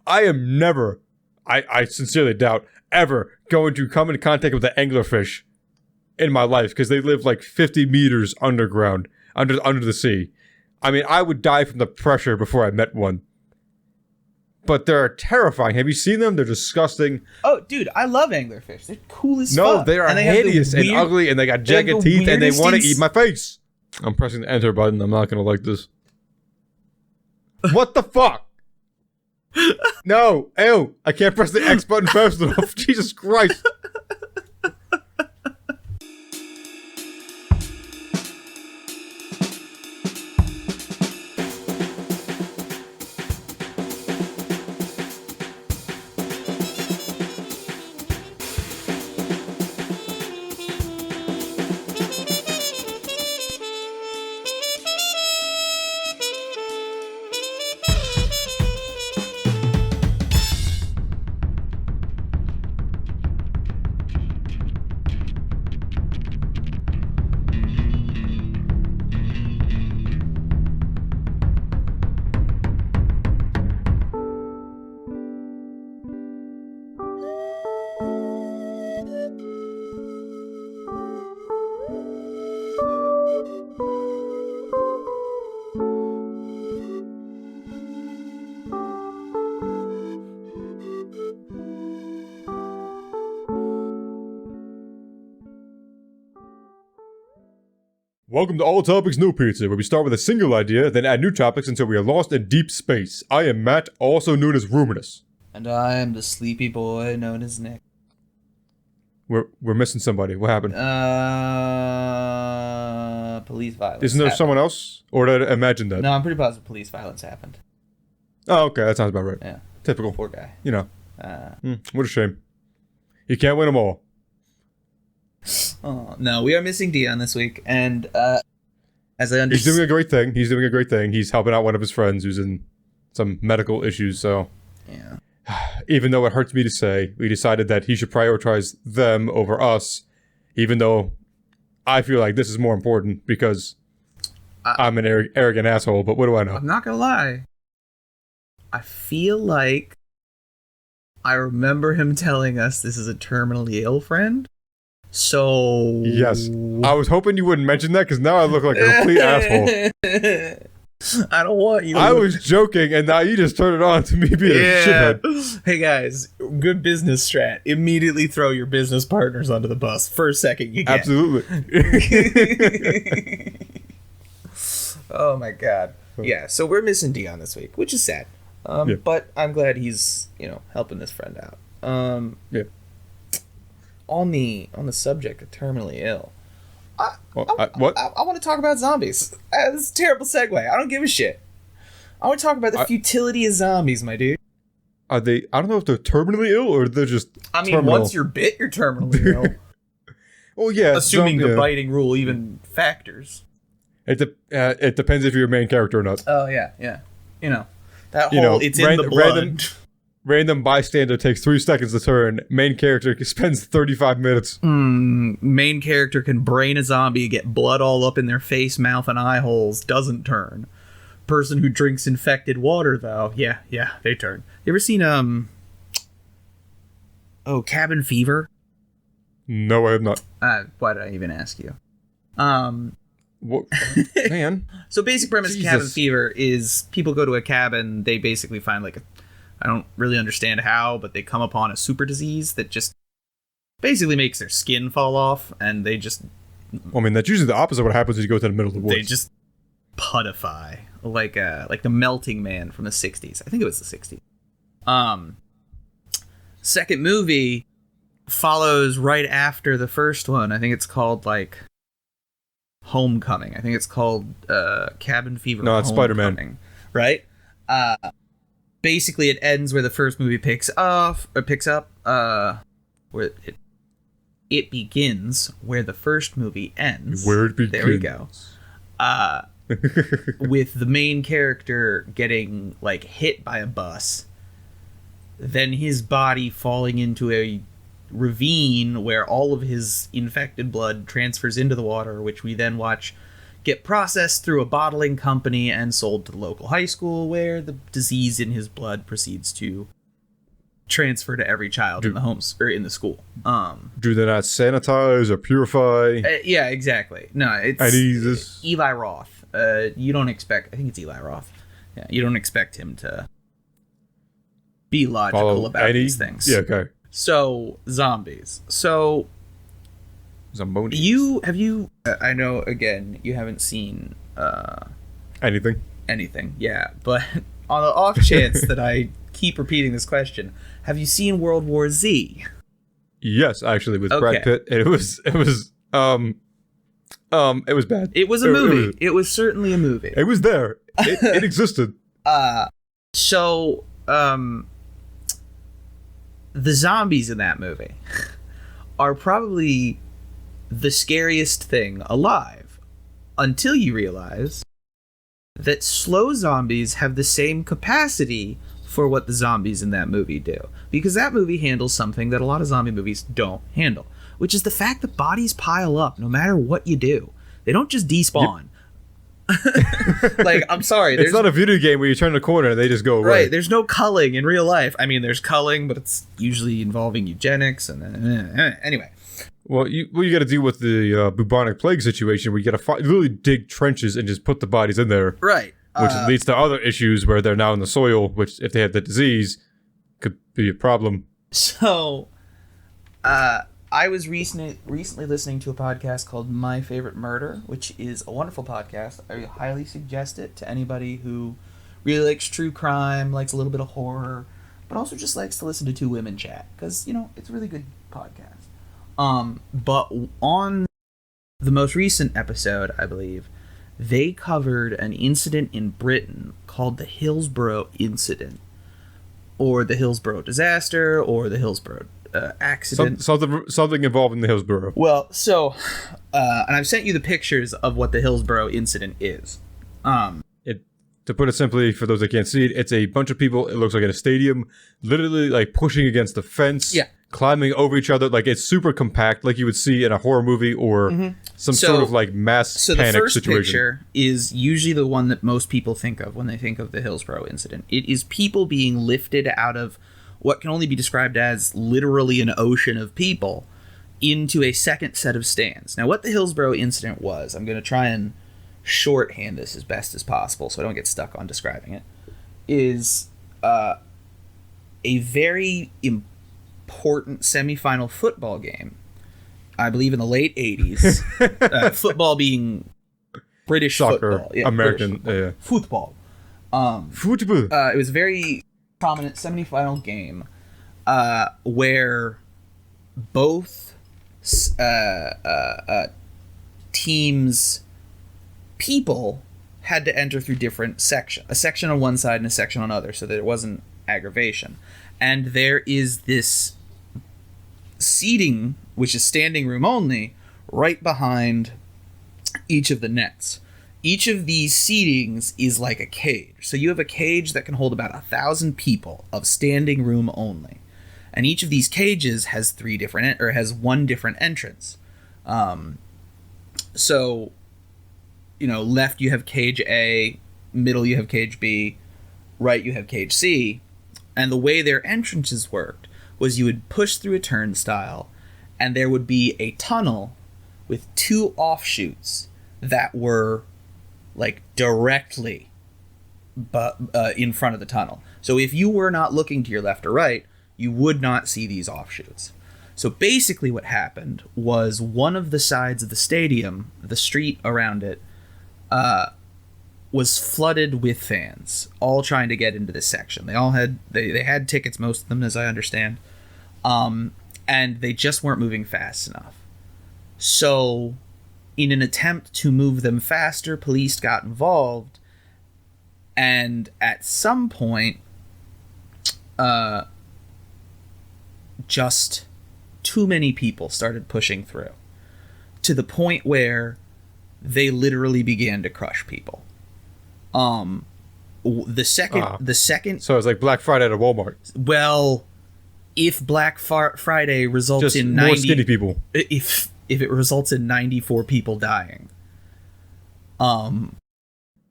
I am never, I sincerely doubt, ever going to come in contact with an anglerfish in my life because they live like 50 meters underground, under the sea. I mean, I would die from the pressure before I met one. But they're terrifying. Have you seen them? They're disgusting. Oh, dude, I love anglerfish. They're cool as No, fuck. they are hideous and ugly, and they got jagged teeth, and they want to eat my face. I'm pressing the enter button. I'm not going to like this. What the fuck? No. Ew. I can't press the X button fast enough. Jesus Christ. Welcome to All Topics No Pizza, where we start with a single idea, then add new topics until we are lost in deep space. I am Matt, also known as Rhuminus. And I am the sleepy boy known as Nick. We're missing somebody. What happened? Police violence. Isn't there someone else? Or did I imagine that? No, I'm pretty positive police violence happened. Oh, okay. That sounds about right. Yeah. Typical. Poor guy. You know. What a shame. You can't win them all. Oh, no, we are missing Deion this week, and as I understand... He's doing a great thing. He's helping out one of his friends who's in some medical issues, so... Yeah. Even though it hurts me to say, we decided that he should prioritize them over us, even though I feel like this is more important because I'm an arrogant asshole, but what do I know? I'm not gonna lie. I feel like I remember him telling us this is a terminally ill friend. So... Yes. I was hoping you wouldn't mention that, because now I look like a complete asshole. I don't want you to... I was joking, and now you just turned it on to me being a shithead. Hey guys, good business strat. Immediately throw your business partners under the bus. First second you can. Absolutely. Oh my god. Yeah, so we're missing Deion this week, which is sad. But I'm glad he's, helping this friend out. Yeah. On the subject of terminally ill, I what? I want to talk about zombies. This is a terrible segue. I don't give a shit. I want to talk about the futility of zombies, my dude. Are they? I don't know if they're terminally ill or they're just. Terminal. Once you're bit, you're terminally ill. Well, yeah. Assuming the biting rule even factors. It depends if you're a main character or not. Oh yeah. That whole it's in the blood. Random bystander takes 3 seconds to turn. Main character spends 35 minutes. Main character can brain a zombie, get blood all up in their face, mouth, and eye holes, doesn't turn. Person who drinks infected water, though, yeah, they turn. You ever seen, Cabin Fever? No, I have not. Why did I even ask you? What? Man. So basic premise of Cabin Fever is people go to a cabin, they basically find I don't really understand how, but they come upon a super disease that just basically makes their skin fall off, and they just... I mean, that's usually the opposite of what happens when you go to the middle of the woods. They just putify, like the Melting Man from the 60s. I think it was the 60s. Second movie follows right after the first one. I think it's called, Homecoming. I think it's called Cabin Fever. No, it's Spider-Man. Right? Basically, it ends where the first movie picks up, where it begins where the first movie ends. Where it begins. There we go. With the main character getting, hit by a bus, then his body falling into a ravine where all of his infected blood transfers into the water, which we then watch get processed through a bottling company and sold to the local high school, where the disease in his blood proceeds to transfer to every child in the homes or in the school. Do they not sanitize or purify? Yeah, exactly. No, it's Eli Roth. You don't expect. I think it's Eli Roth. Yeah, you don't expect him to be logical about these things. Yeah, okay. So zombies. So Zombies. Have you? I know. Again, you haven't seen Anything. Yeah, but on the off chance that I keep repeating this question, have you seen World War Z? Yes, actually, with Brad Pitt. It was bad. It was a movie. It was certainly a movie. It was there. It existed. So the zombies in that movie are probably the scariest thing alive, until you realize that slow zombies have the same capacity for what the zombies in that movie do, because that movie handles something that a lot of zombie movies don't handle, which is the fact that bodies pile up no matter what you do. They don't just despawn. Yep. Like, I'm sorry, it's not a video game where you turn the corner and they just go away. Right, there's no culling in real life. I mean, there's culling, but it's usually involving eugenics and anyway. Well, you got to deal with the bubonic plague situation, where you got to literally dig trenches and just put the bodies in there. Right. Which leads to other issues where they're now in the soil, which, if they had the disease, could be a problem. So, I was recently listening to a podcast called My Favorite Murder, which is a wonderful podcast. I highly suggest it to anybody who really likes true crime, likes a little bit of horror, but also just likes to listen to two women chat, because, it's a really good podcast. But on the most recent episode, I believe, they covered an incident in Britain called the Hillsborough Incident, or the Hillsborough Disaster, or the Hillsborough accident. Something involving the Hillsborough. Well, so, and I've sent you the pictures of what the Hillsborough Incident is. To put it simply, for those that can't see it, it's a bunch of people, it looks like in a stadium, literally like pushing against the fence, climbing over each other. Like, it's super compact, like you would see in a horror movie or some sort of like mass panic situation. So the first picture is usually the one that most people think of when they think of the Hillsborough Incident. It is people being lifted out of what can only be described as literally an ocean of people into a second set of stands. Now, what the Hillsborough Incident was, I'm going to try and shorthand this as best as possible so I don't get stuck on describing it, is a very important semifinal football game, I believe in the late 80s. Football being British soccer, football. Yeah, American British football. Football. It was a very prominent semifinal game where both teams' people had to enter through different sections. A section on one side and a section on the other, so that it wasn't aggravation. And there is this seating, which is standing room only, right behind each of the nets. Each of these seatings is like a cage. So you have a cage that can hold about 1,000 people of standing room only. And each of these cages has has one different entrance. So, left you have cage A, middle you have cage B, right you have cage C. And the way their entrances worked was you would push through a turnstile, and there would be a tunnel with two offshoots that were like directly in front of the tunnel. So if you were not looking to your left or right, you would not see these offshoots. So basically what happened was one of the sides of the stadium, the street around it, was flooded with fans, all trying to get into this section. They all had they had tickets, most of them, as I understand, and they just weren't moving fast enough. So, in an attempt to move them faster, police got involved, and at some point, just too many people started pushing through, to the point where they literally began to crush people. The second. So it's like Black Friday at a Walmart. Well, if Black Friday results just in more skinny people, if it results in 94 people dying,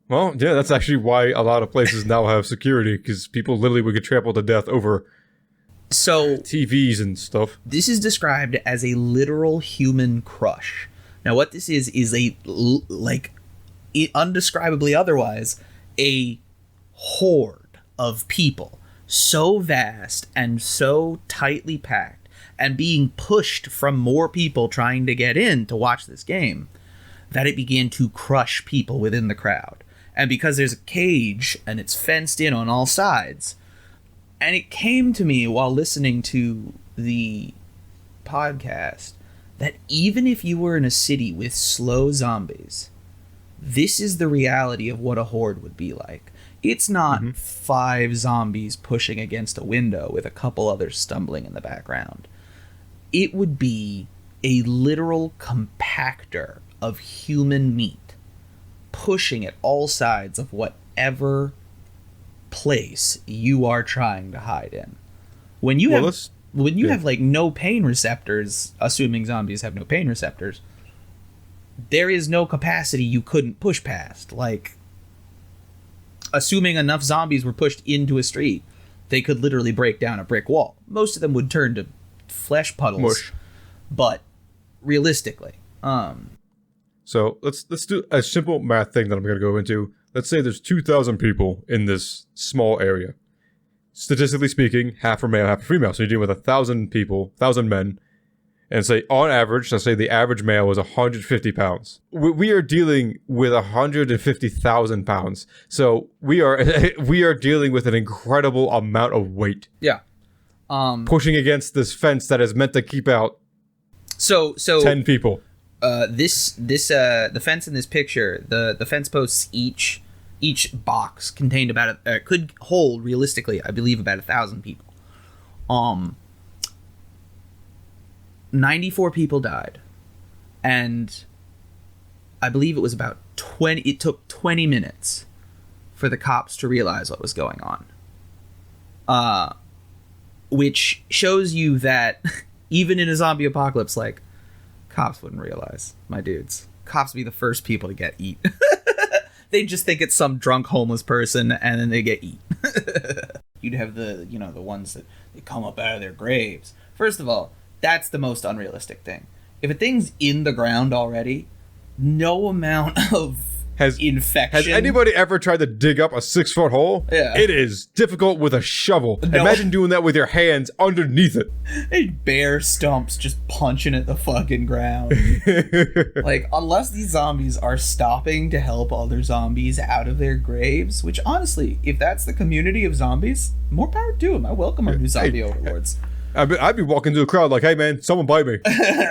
Well, yeah, that's actually why a lot of places now have security, because people literally would get trampled to death over TVs and stuff. This is described as a literal human crush. Now, what this is undescribably otherwise, a horde of people so vast and so tightly packed and being pushed from more people trying to get in to watch this game that it began to crush people within the crowd. And because there's a cage and it's fenced in on all sides, and it came to me while listening to the podcast that even if you were in a city with slow zombies, this is the reality of what a horde would be like. It's not 5 zombies pushing against a window with a couple others stumbling in the background. It would be a literal compactor of human meat pushing at all sides of whatever place you are trying to hide in. When you have like no pain receptors, assuming zombies have no pain receptors, there is no capacity you couldn't push past. Like, assuming enough zombies were pushed into a street, they could literally break down a brick wall. Most of them would turn to flesh puddles. Mush. But realistically, so let's do a simple math thing that I'm going to go into. Let's say there's 2,000 people in this small area. Statistically speaking, half are male, half are female. So you're dealing with 1,000 people, 1,000 men. And say, on average, let's say the average male is 150 pounds. We are dealing with 150,000 pounds. So we are dealing with an incredible amount of weight. Yeah. Pushing against this fence that is meant to keep out 10 people. The fence in this picture, the fence posts each box contained about could hold realistically, I believe, about 1,000 people. 94 people died, and I believe it was about 20. It took 20 minutes for the cops to realize what was going on. Which shows you that even in a zombie apocalypse, like, cops wouldn't realize, my dudes. Cops would be the first people to get eat. They just think it's some drunk homeless person, and then they get eat. You'd have the ones that they come up out of their graves. First of all, that's the most unrealistic thing. If a thing's in the ground already, no amount of infection. Has anybody ever tried to dig up a 6-foot hole? Yeah. It is difficult with a shovel. No. Imagine doing that with your hands underneath it. Hey, bare stumps just punching at the fucking ground. Like, unless these zombies are stopping to help other zombies out of their graves, which honestly, if that's the community of zombies, more power to them. I welcome our new zombie overlords. I'd be walking through the crowd like, hey man, someone bite me.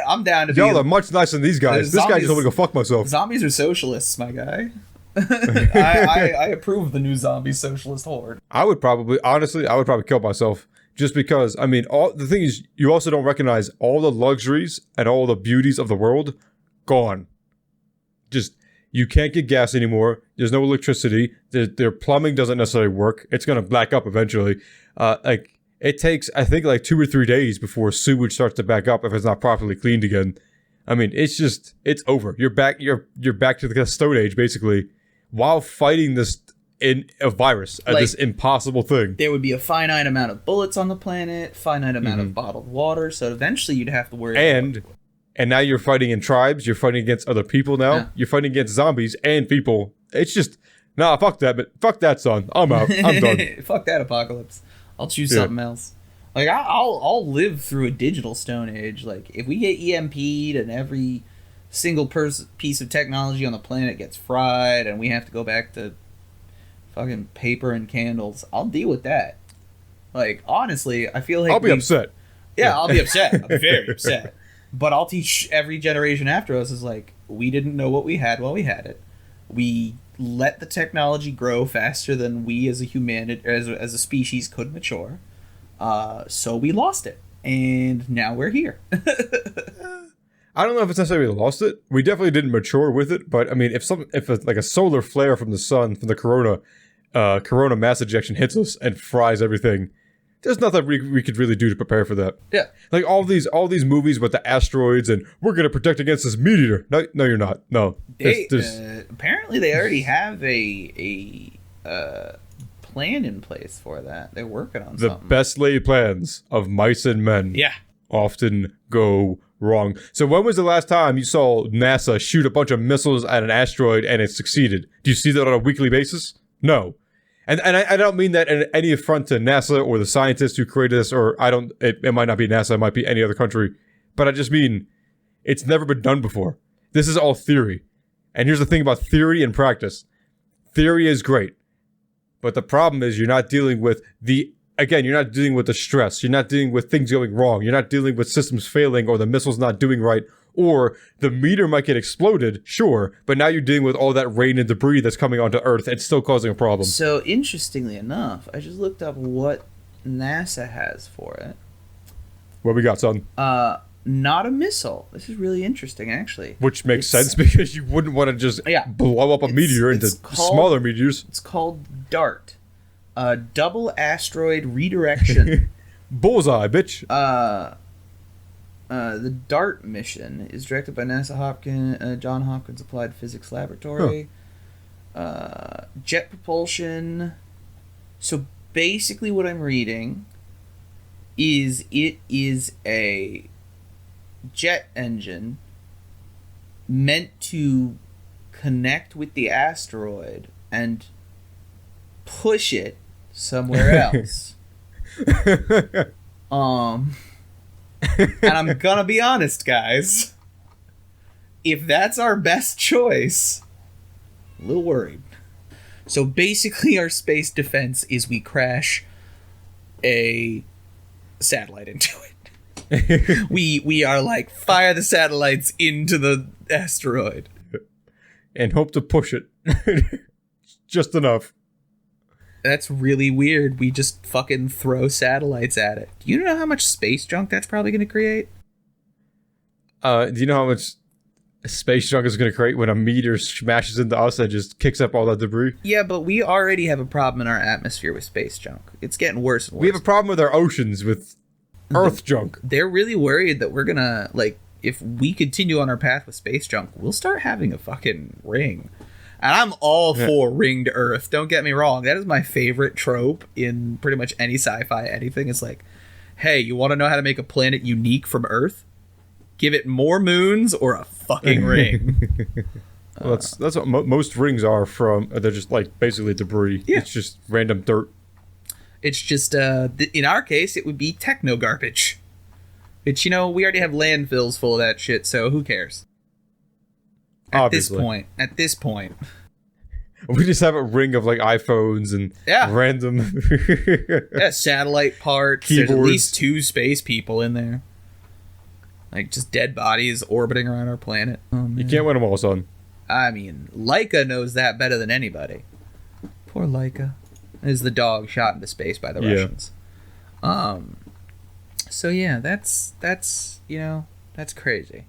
I'm down to Y'all are much nicer than these guys. This guy just told me to go fuck myself. Zombies are socialists, my guy. I approve of the new zombie socialist horde. I would probably kill myself. Just because, I mean, the thing is, you also don't recognize all the luxuries and all the beauties of the world. Gone. Just, you can't get gas anymore. There's no electricity. Their plumbing doesn't necessarily work. It's going to black up eventually. It takes, I think, like 2 or 3 days before sewage starts to back up if it's not properly cleaned again. I mean, it's over. You're back to the Stone Age, basically, while fighting this virus, this impossible thing. There would be a finite amount of bullets on the planet, finite amount of bottled water, so eventually you'd have to worry about... And now you're fighting in tribes, you're fighting against other people now, yeah. You're fighting against zombies and people. It's just, fuck that, son. I'm out. I'm done. Fuck that apocalypse. I'll choose something else. Like, I'll live through a digital Stone Age. Like, if we get EMP'd and every single piece of technology on the planet gets fried and we have to go back to fucking paper and candles, I'll deal with that. Like, honestly, I feel like I'll be upset. Yeah, I'll be upset. I'm very upset. But I'll teach every generation after us is like, we didn't know what we had while we had it. We let the technology grow faster than we as a species could mature. So we lost it. And now we're here. I don't know if it's necessarily we lost it. We definitely didn't mature with it. But I mean, if like a solar flare from the sun, from the corona mass ejection hits us and fries everything, There's nothing we could really do to prepare for that. Yeah. Like all these movies with the asteroids and we're going to protect against this meteor. No, you're not. No. Apparently they already have a plan in place for that. They're working on something. The best laid plans of mice and men often go wrong. So when was the last time you saw NASA shoot a bunch of missiles at an asteroid and it succeeded? Do you see that on a weekly basis? No. And I don't mean that in any affront to NASA or the scientists who created this, or it might not be NASA, it might be any other country. But I just mean, it's never been done before. This is all theory. And here's the thing about theory and practice. Theory is great. But the problem is you're not dealing with you're not dealing with the stress. You're not dealing with things going wrong. You're not dealing with systems failing or the missiles not doing right. Or the meteor might get exploded, sure, but now you're dealing with all that rain and debris that's coming onto Earth and still causing a problem. So, interestingly enough, I just looked up what NASA has for it. What we got, son? Not a missile. This is really interesting, actually. Which makes sense because you wouldn't want to just blow up a meteor into smaller meteors. It's called DART. Double Asteroid Redirection. Bullseye, bitch. The DART mission is directed by NASA Johns Hopkins Applied Physics Laboratory. Jet propulsion. So basically what I'm reading is it is a jet engine meant to connect with the asteroid and push it somewhere else. And I'm gonna be honest, guys. If that's our best choice, a little worried. So basically our space defense is we crash a satellite into it. we are like, fire the satellites into the asteroid. And hope to push it. Just enough. That's really weird. We just fucking throw satellites at it. Do you know how much space junk that's probably going to create? Do you know how much space junk is going to create when a meteor smashes into us and just kicks up all that debris? Yeah, but we already have a problem in our atmosphere with space junk. It's getting worse and worse. We have a problem with our oceans with Earth junk. They're really worried that we're going to, like, if we continue on our path with space junk, we'll start having a fucking ring. And I'm all for ringed Earth. Don't get me wrong. That is my favorite trope in pretty much any sci-fi anything. It's like, hey, you want to know how to make a planet unique from Earth? Give it more moons or a fucking ring. Well, that's what most rings are from. They're just like basically debris. Yeah. It's just random dirt. It's just, in our case, it would be techno garbage. Which, we already have landfills full of that shit, so who cares? At this point. We just have a ring of like iPhones and random satellite parts. Keyboards. There's at least 2 space people in there. Like just dead bodies orbiting around our planet. Oh, you can't win them all, son. I mean, Laika knows that better than anybody. Poor Laika. Is the dog shot into space by the Russians. So yeah, that's crazy.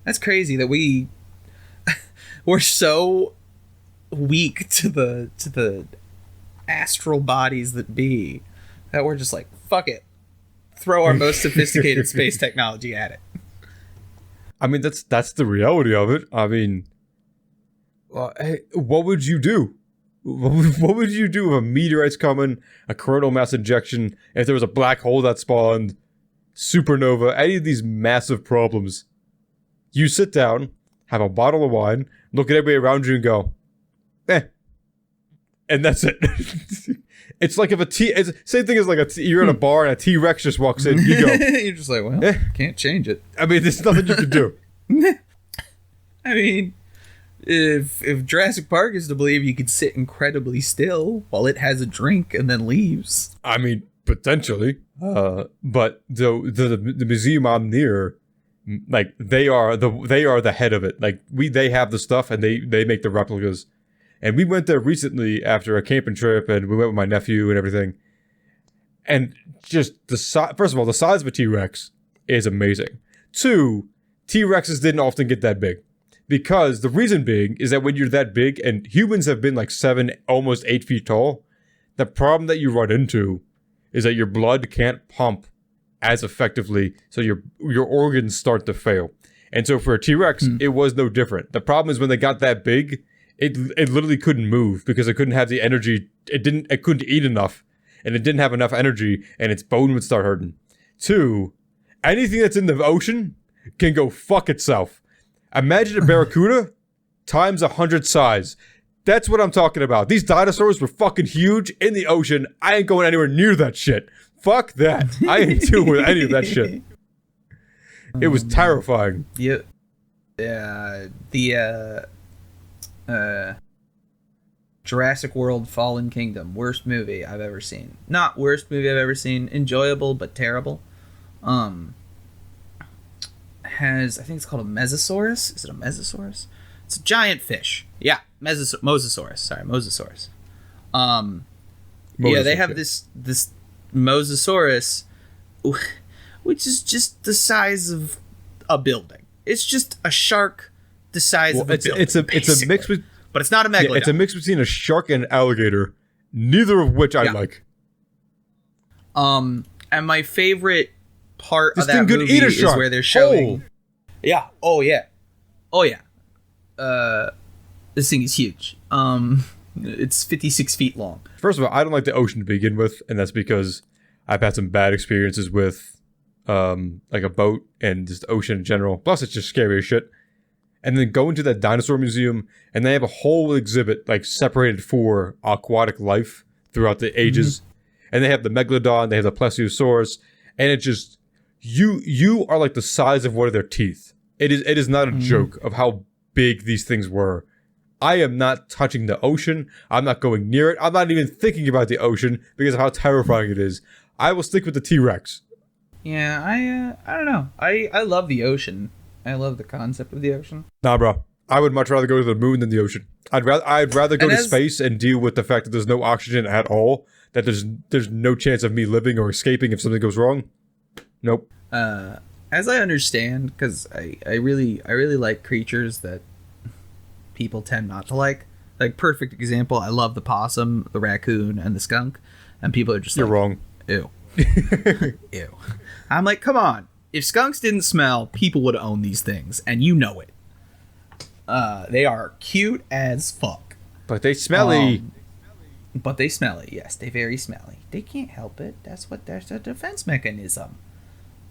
That's crazy that we're so weak to the astral bodies that be that we're just like, fuck it, throw our most sophisticated space technology at it. I mean, that's the reality of it. I mean, hey, what would you do? What would you do if a meteorite's coming, a coronal mass injection, if there was a black hole that spawned, supernova, any of these massive problems? You sit down, have a bottle of wine, look at everybody around you and go, and that's it. It's like if it's same thing as like you're in a bar and a T-Rex just walks in, you go. You're just like, well, can't change it. I mean, there's nothing you can do. I mean, if Jurassic Park is to believe, you could sit incredibly still while it has a drink and then leaves. I mean, potentially. But the museum I'm near, like they are the head of it. Like they have the stuff and they make the replicas. And we went there recently after a camping trip, and we went with my nephew and everything. And just first of all, the size of a T-Rex is amazing. 2, T-Rexes didn't often get that big. Because the reason being is that when you're that big, and humans have been like 7, almost 8 feet tall, the problem that you run into is that your blood can't pump as effectively, so your organs start to fail. And so for a T-Rex, it was no different. The problem is when they got that big, it literally couldn't move because it couldn't have the energy. It couldn't eat enough, and it didn't have enough energy, and its bone would start hurting. 2, anything that's in the ocean can go fuck itself. Imagine a barracuda times 100 size. That's what I'm talking about. These dinosaurs were fucking huge in the ocean. I ain't going anywhere near that shit. Fuck that. I ain't dealing with any of that shit. It was terrifying. The Jurassic World Fallen Kingdom, worst movie I've ever seen. Not worst movie I've ever seen, enjoyable but terrible. Has, I think it's called a Mesosaurus. Is it a Mesosaurus? It's a giant fish. Yeah, Mosasaurus. Sorry, Mosasaurus. Yeah, they have this Mosasaurus, which is just the size of a building. It's just a shark the size of a building. It's a mix with, but it's not a megalodon. Yeah, it's a mix between a shark and an alligator, neither of which I like. And my favorite part of that movie is where they're showing. Yeah. Oh yeah. This thing is huge. It's 56 feet long. First of all, I don't like the ocean to begin with, and that's because I've had some bad experiences with like a boat and just the ocean in general. Plus, it's just scary as shit. And then going to that dinosaur museum, and they have a whole exhibit like separated for aquatic life throughout the ages. And they have the megalodon, they have the plesiosaurus, and it just you are like the size of one of their teeth. It is not a joke of how big these things were. I am not touching the ocean. I'm not going near it. I'm not even thinking about the ocean because of how terrifying it is. I will stick with the T-Rex. Yeah, I don't know. I love the ocean. I love the concept of the ocean. Nah, bro. I would much rather go to the moon than the ocean. I'd rather go to space and deal with the fact that there's no oxygen at all. That there's no chance of me living or escaping if something goes wrong. Nope. As I understand, because I really like creatures that people tend not to like. Like, perfect example, I love the possum, the raccoon, and the skunk. And people are just You're wrong. Ew. Ew. I'm like, come on. If skunks didn't smell, people would own these things, and you know it. They are cute as fuck. But they smelly. But they smelly, yes. They very smelly. They can't help it. That's a defense mechanism.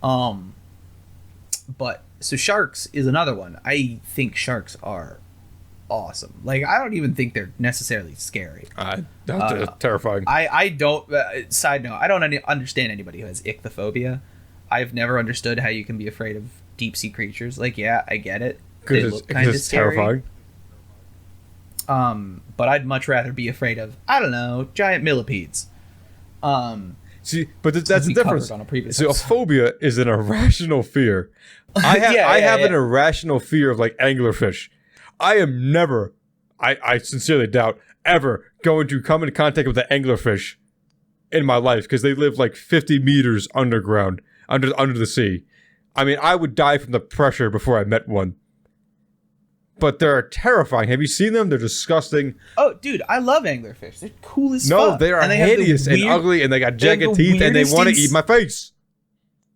But, so sharks is another one. I think sharks are awesome. Like, I don't even think they're necessarily scary. That's terrifying. I don't, side note, I don't understand anybody who has ichthyophobia. I've never understood how you can be afraid of deep sea creatures. Like, yeah, I get it. They look kind of scary. Terrifying. But I'd much rather be afraid of, I don't know, giant millipedes. See, but that's the difference. So a phobia is an irrational fear. I have an irrational fear of like anglerfish. I am never, I sincerely doubt, ever going to come into contact with an anglerfish in my life because they live like 50 meters underground, under the sea. I mean, I would die from the pressure before I met one. But they're terrifying. Have you seen them? They're disgusting. Oh, dude, I love anglerfish. They're cool as fuck. No, they are hideous and ugly, and they got jagged teeth, and they want to eat my face.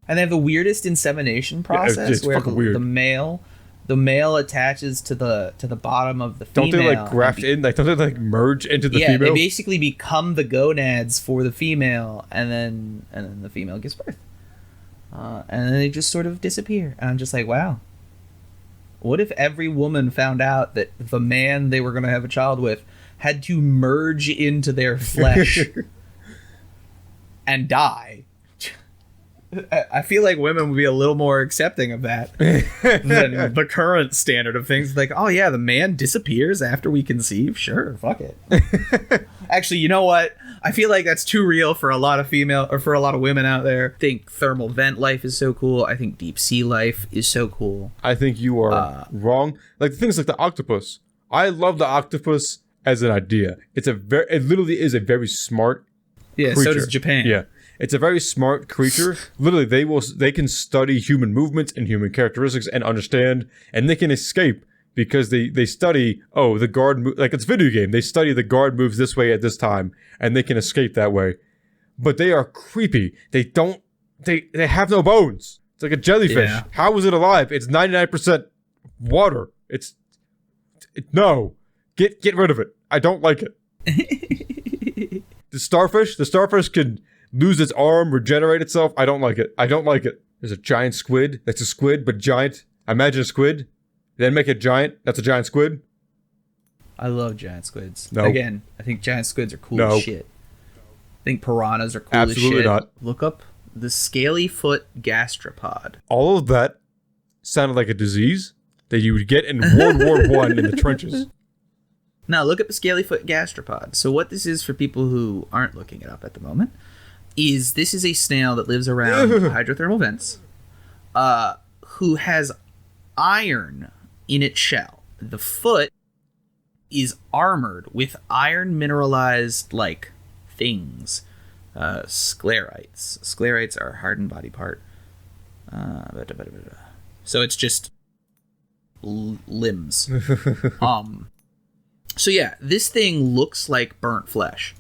And they have the weirdest insemination process, it's where fucking weird. the male attaches to the bottom of the female. Don't they like graft in? Like, don't they like merge into the female? Yeah, they basically become the gonads for the female, and then the female gives birth, and then they just sort of disappear. And I'm just like, wow. What if every woman found out that the man they were going to have a child with had to merge into their flesh and die? I feel like women would be a little more accepting of that than the current standard of things. Like, oh yeah, the man disappears after we conceive. Sure, fuck it. Actually, you know what? I feel like that's too real for a lot of women out there. I think thermal vent life is so cool. I think deep sea life is so cool. I think you are wrong. Like things like the octopus. I love the octopus as an idea. It literally is a very smart creature. So does Japan. Yeah. It's a very smart creature. Literally, they can study human movements and human characteristics and understand, and they can escape because they study, the guard, like it's a video game. They study the guard moves this way at this time, and they can escape that way. but they are creepy. They have no bones. It's like a jellyfish. Yeah. How is it alive? It's 99% water. No. Get rid of it. I don't like it. The starfish can lose its arm, regenerate itself. I don't like it. There's a giant squid. That's a squid, but giant. I imagine a squid. Then make it giant. That's a giant squid. I love giant squids. No. Again, I think giant squids are cool No. as shit. I think piranhas are cool Absolutely as shit. not. Look up the scaly foot gastropod. All of that sounded like a disease that you would get in World War I in the trenches. Now look up the scaly foot gastropod. So what this is for people who aren't looking it up at the moment is this is a snail that lives around hydrothermal vents, who has iron in its shell. The foot is armored with iron mineralized like things. Sclerites. Sclerites are a hardened body part. So it's just limbs. So yeah, this thing looks like burnt flesh.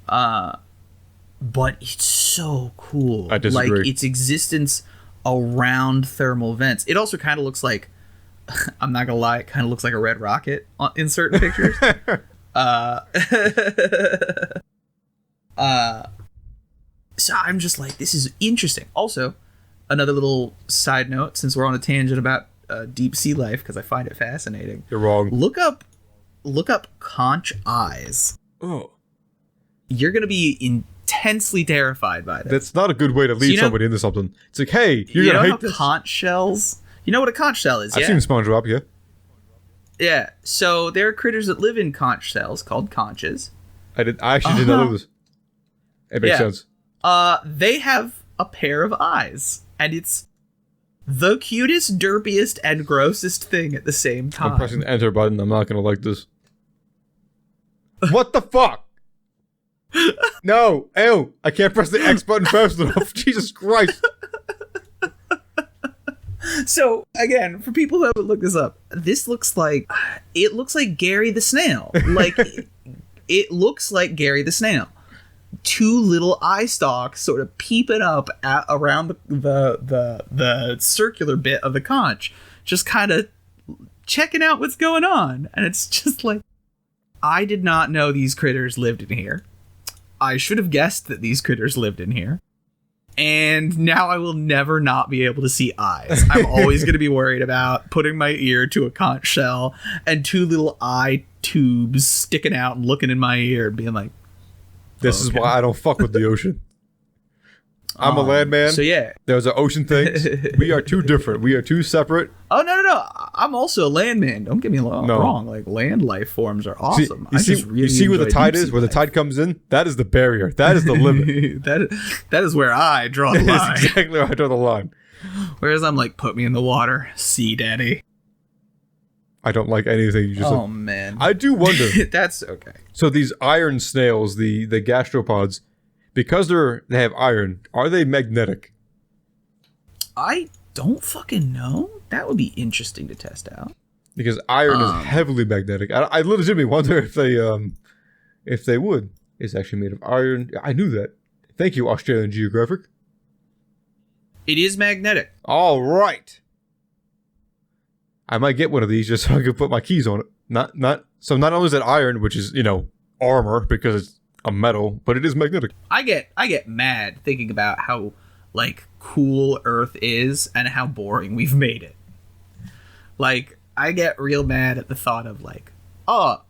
But it's so cool. I disagree. Like its existence around thermal vents. It also kind of looks like, I'm not gonna lie, it kind of looks like a red rocket in certain pictures. So I'm just like, this is interesting. Also, another little side note, since we're on a tangent about deep sea life, because I find it fascinating. You're wrong. Look up conch eyes. Oh. You're gonna be intensely terrified by this. That's not a good way to lead somebody into something. It's like, hey, you're you gonna know hate this. Conch shells. You know what a conch shell is? I've seen SpongeBob, yeah. Yeah. So there are critters that live in conch shells called conches. I actually did not know this. It makes sense. They have a pair of eyes, and it's the cutest, derpiest, and grossest thing at the same time. I'm pressing the enter button. I'm not gonna like this. What the fuck? No, ew! I can't press the X button fast enough. Jesus Christ! So again, for people who haven't looked this up, this looks like Gary the Snail. Like it looks like Gary the Snail. Two little eye stalks sort of peeping up around the circular bit of the conch, just kind of checking out what's going on. And it's just like, I did not know these critters lived in here. I should have guessed that these critters lived in here. And now I will never not be able to see eyes. I'm always going to be worried about putting my ear to a conch shell and two little eye tubes sticking out and looking in my ear and being like, This is why I don't fuck with the ocean. I'm a landman. So yeah. There's an ocean things. We are too different. We are too separate. Oh, no. I'm also a landman. Don't get me wrong. Like, land life forms are awesome. You see where the tide is? Where the tide comes in? That is the barrier. That is the limit. that is where I draw the line. That's exactly where I draw the line. Whereas I'm like, put me in the water. Sea daddy. I don't like anything you just said. Oh, man. I do wonder. That's okay. So these iron snails, the gastropods, because they have iron, are they magnetic? I don't fucking know. That would be interesting to test out. Because iron is heavily magnetic. I legitimately wonder if they would. It's actually made of iron. I knew that. Thank you, Australian Geographic. It is magnetic. All right. I might get one of these just so I can put my keys on it. So not only is it iron, which is, armor because it's a metal, but it is magnetic. I get mad thinking about how like cool Earth is and how boring we've made it. Like, I get real mad at the thought of like, oh,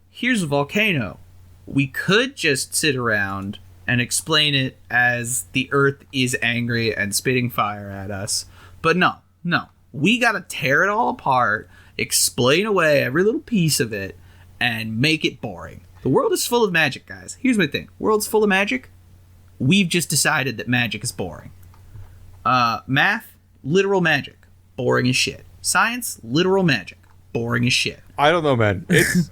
here's a volcano. We could just sit around and explain it as the Earth is angry and spitting fire at us. But no. We gotta tear it all apart, explain away every little piece of it, and make it boring. The world is full of magic, guys. Here's my thing. World's full of magic. We've just decided that magic is boring. Math, literal magic. Boring as shit. Science, literal magic. Boring as shit. I don't know, man. It's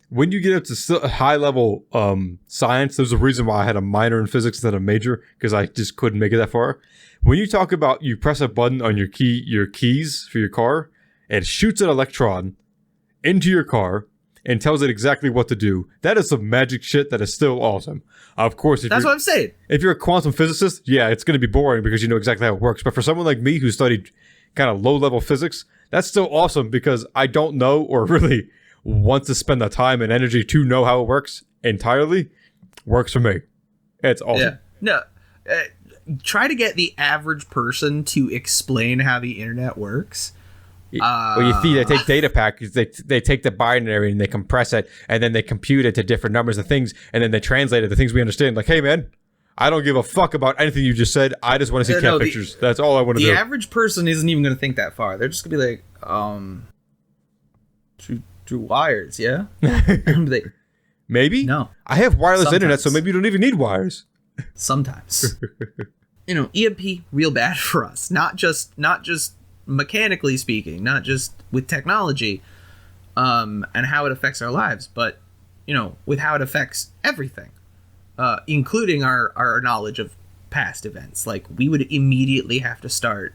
when you get up to high level science, there's a reason why I had a minor in physics instead of a major, because I just couldn't make it that far. When you talk about you press a button on your keys for your car, it shoots an electron into your car, and tells it exactly what to do. That is some magic shit that is still awesome. Of course, that's what I'm saying. If you're a quantum physicist, yeah, it's going to be boring because you know exactly how it works. But for someone like me who studied kind of low-level physics, that's still awesome because I don't know or really want to spend the time and energy to know how it works entirely. Works for me. It's awesome. Yeah. No, try to get the average person to explain how the internet works. Well, you see, they take data packets, they take the binary and they compress it, and then they compute it to different numbers and things, and then they translate it to things we understand. Like, hey, man, I don't give a fuck about anything you just said. I just want to see cat pictures. That's all I want to do. The average person isn't even going to think that far. They're just going to be like, through wires, yeah? Like, maybe? No. I have wireless internet, so maybe you don't even need wires. Sometimes. EMP, real bad for us. Not just mechanically speaking, not just with technology and how it affects our lives, but with how it affects everything, including our knowledge of past events. Like, we would immediately have to start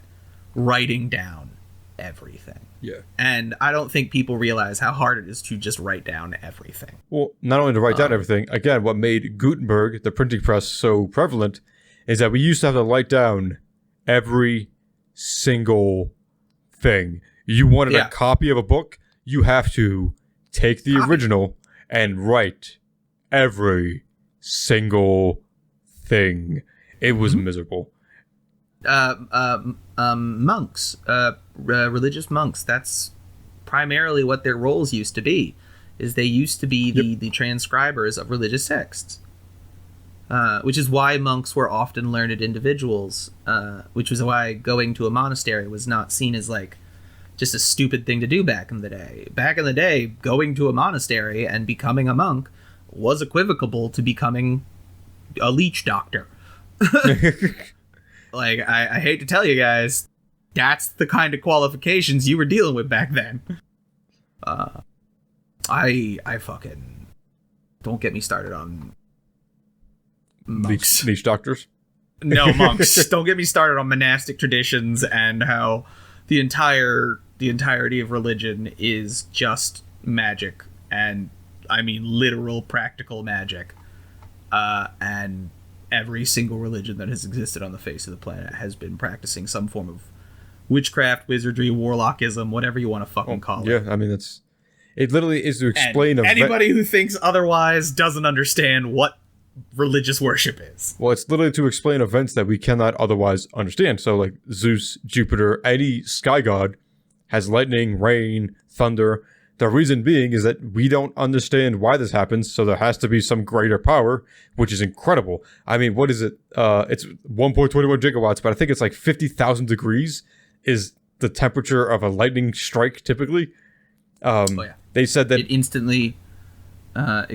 writing down everything. Yeah. And I don't think people realize how hard it is to just write down everything. Well, not only to write down everything, again, what made Gutenberg, the printing press, so prevalent is that we used to have to write down every single thing. You wanted a copy of a book, you have to take the original and write every single thing. It was miserable. Monks, religious monks, that's primarily what their roles used to be, is they used to be the transcribers of religious texts. Which is why monks were often learned individuals, which was why going to a monastery was not seen as like just a stupid thing to do back in the day. Back in the day, going to a monastery and becoming a monk was equivocal to becoming a leech doctor. Like, I hate to tell you guys, that's the kind of qualifications you were dealing with back then. I fucking... Don't get me started on monks. Leech doctors? No, monks. Don't get me started on monastic traditions and how the entirety of religion is just magic. And I mean literal practical magic. And every single religion that has existed on the face of the planet has been practicing some form of witchcraft, wizardry, warlockism, whatever you want to fucking call it. Yeah, I mean, it literally is to explain... anybody who thinks otherwise doesn't understand what religious worship is. Well, it's literally to explain events that we cannot otherwise understand. So, like, Zeus, Jupiter, any sky god has lightning, rain, thunder. The reason being is that we don't understand why this happens, so there has to be some greater power, which is incredible. I mean, what is it? It's 1.21 gigawatts, but I think it's like 50,000 degrees is the temperature of a lightning strike, typically. They said that... It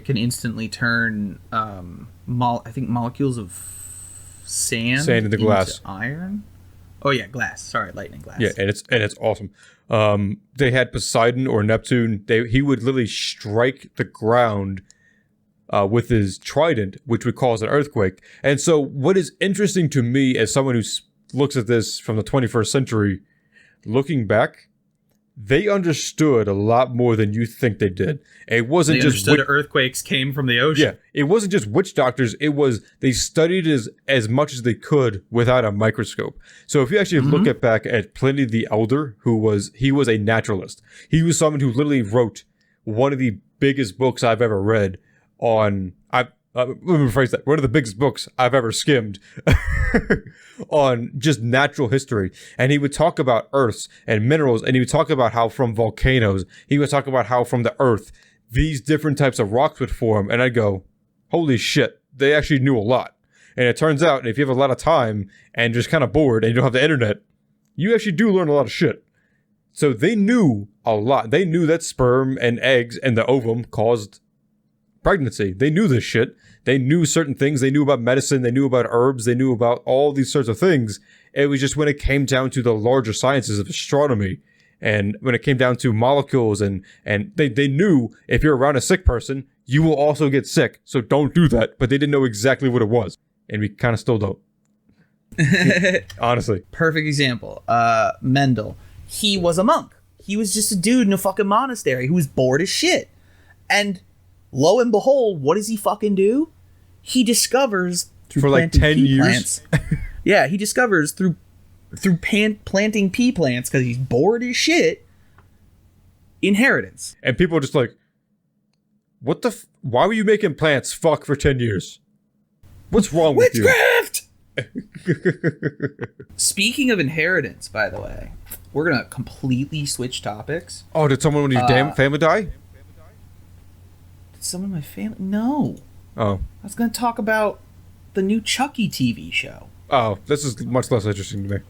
can instantly turn, I think, molecules of sand into glass. Iron. Oh yeah, glass. Sorry, lightning glass. Yeah, and it's awesome. They had Poseidon or Neptune. He would literally strike the ground with his trident, which would cause an earthquake. And so, what is interesting to me as someone who looks at this from the 21st century, looking back, they understood a lot more than you think they did. It wasn't just earthquakes came from the ocean. Yeah, it wasn't just witch doctors. It was they studied as much as they could without a microscope. So if you actually look back at Pliny the Elder, he was a naturalist. He was someone who literally wrote one of the biggest books I've ever read on. Let me rephrase that. One of the biggest books I've ever skimmed on just natural history. And he would talk about earths and minerals, and he would talk about how from volcanoes, he would talk about how from the earth, these different types of rocks would form. And I'd go, holy shit, they actually knew a lot. And it turns out, if you have a lot of time and just kind of bored and you don't have the internet, you actually do learn a lot of shit. So they knew a lot. They knew that sperm and eggs and the ovum caused pregnancy. They knew this shit. They knew certain things. They knew about medicine. They knew about herbs. They knew about all these sorts of things. It was just when it came down to the larger sciences of astronomy and when it came down to molecules and they knew if you're around a sick person, you will also get sick. So don't do that. But they didn't know exactly what it was. And we kind of still don't. Honestly. Perfect example. Mendel. He was a monk. He was just a dude in a fucking monastery who was bored as shit. And lo and behold, what does he fucking do? He discovers for like 10 years. Yeah, he discovers through planting pea plants because he's bored as shit. Inheritance. And people are just like, what the? Why were you making plants fuck for 10 years? What's wrong with you? Witchcraft! Speaking of inheritance, by the way, we're gonna completely switch topics. Oh, did someone in your damn family die? Did someone in my family? No. Oh. I was gonna talk about the new Chucky TV show. Oh, this is much less interesting to me.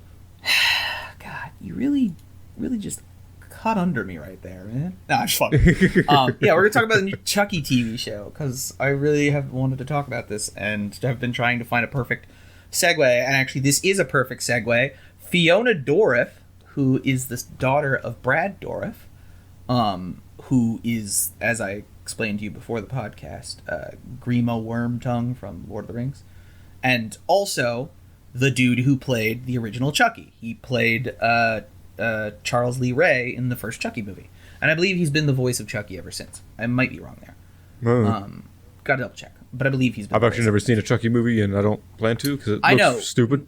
God, you really just cut under me right there, man. Nah, it's fun. Yeah, we're gonna talk about the new Chucky TV show because I really have wanted to talk about this and have been trying to find a perfect segue. And actually, this is a perfect segue. Fiona Dourif, who is the daughter of Brad Dourif, who is, as I explained to you before the podcast, Grima Wormtongue from Lord of the Rings, and also the dude who played the original Chucky. He played Charles Lee Ray in the first Chucky movie, and I believe he's been the voice of Chucky ever since. I might be wrong there. Gotta double check, but I believe he's been. I've actually never seen a Chucky movie, and I don't plan to because it looks stupid.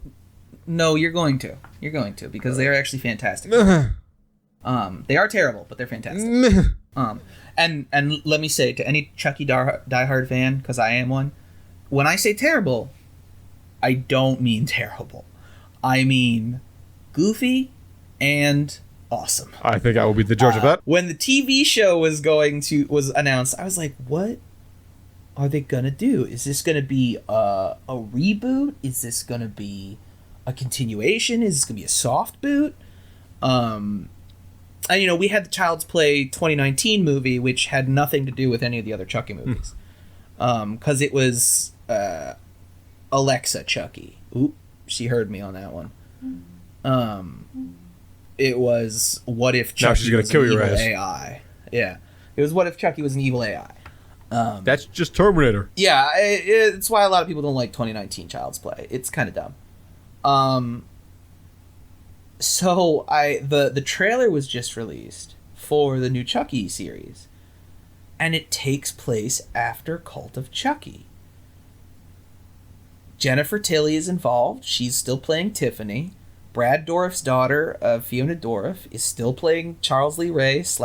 No, you're going to because they are actually fantastic. They are terrible, but they're fantastic. And let me say to any Chucky diehard fan, because I am one, when I say terrible, I don't mean terrible. I mean goofy and awesome. I think I will be the judge of that. When the TV show was announced, I was like, what are they gonna do? Is this gonna be a reboot? Is this gonna be a continuation? Is this gonna be a soft boot? And we had the Child's Play 2019 movie, which had nothing to do with any of the other Chucky movies, because it was Alexa Chucky. Oop, she heard me on that one. It was what if Chucky was an evil AI? Yeah, it was what if Chucky was an evil AI. That's just Terminator. Yeah, it's why a lot of people don't like 2019 Child's Play. It's kind of dumb. So the trailer was just released for the new Chucky series, and it takes place after Cult of Chucky. Jennifer Tilly is involved. She's still playing Tiffany. Brad Dourif's daughter, Fiona Dourif, is still playing Charles Lee Ray /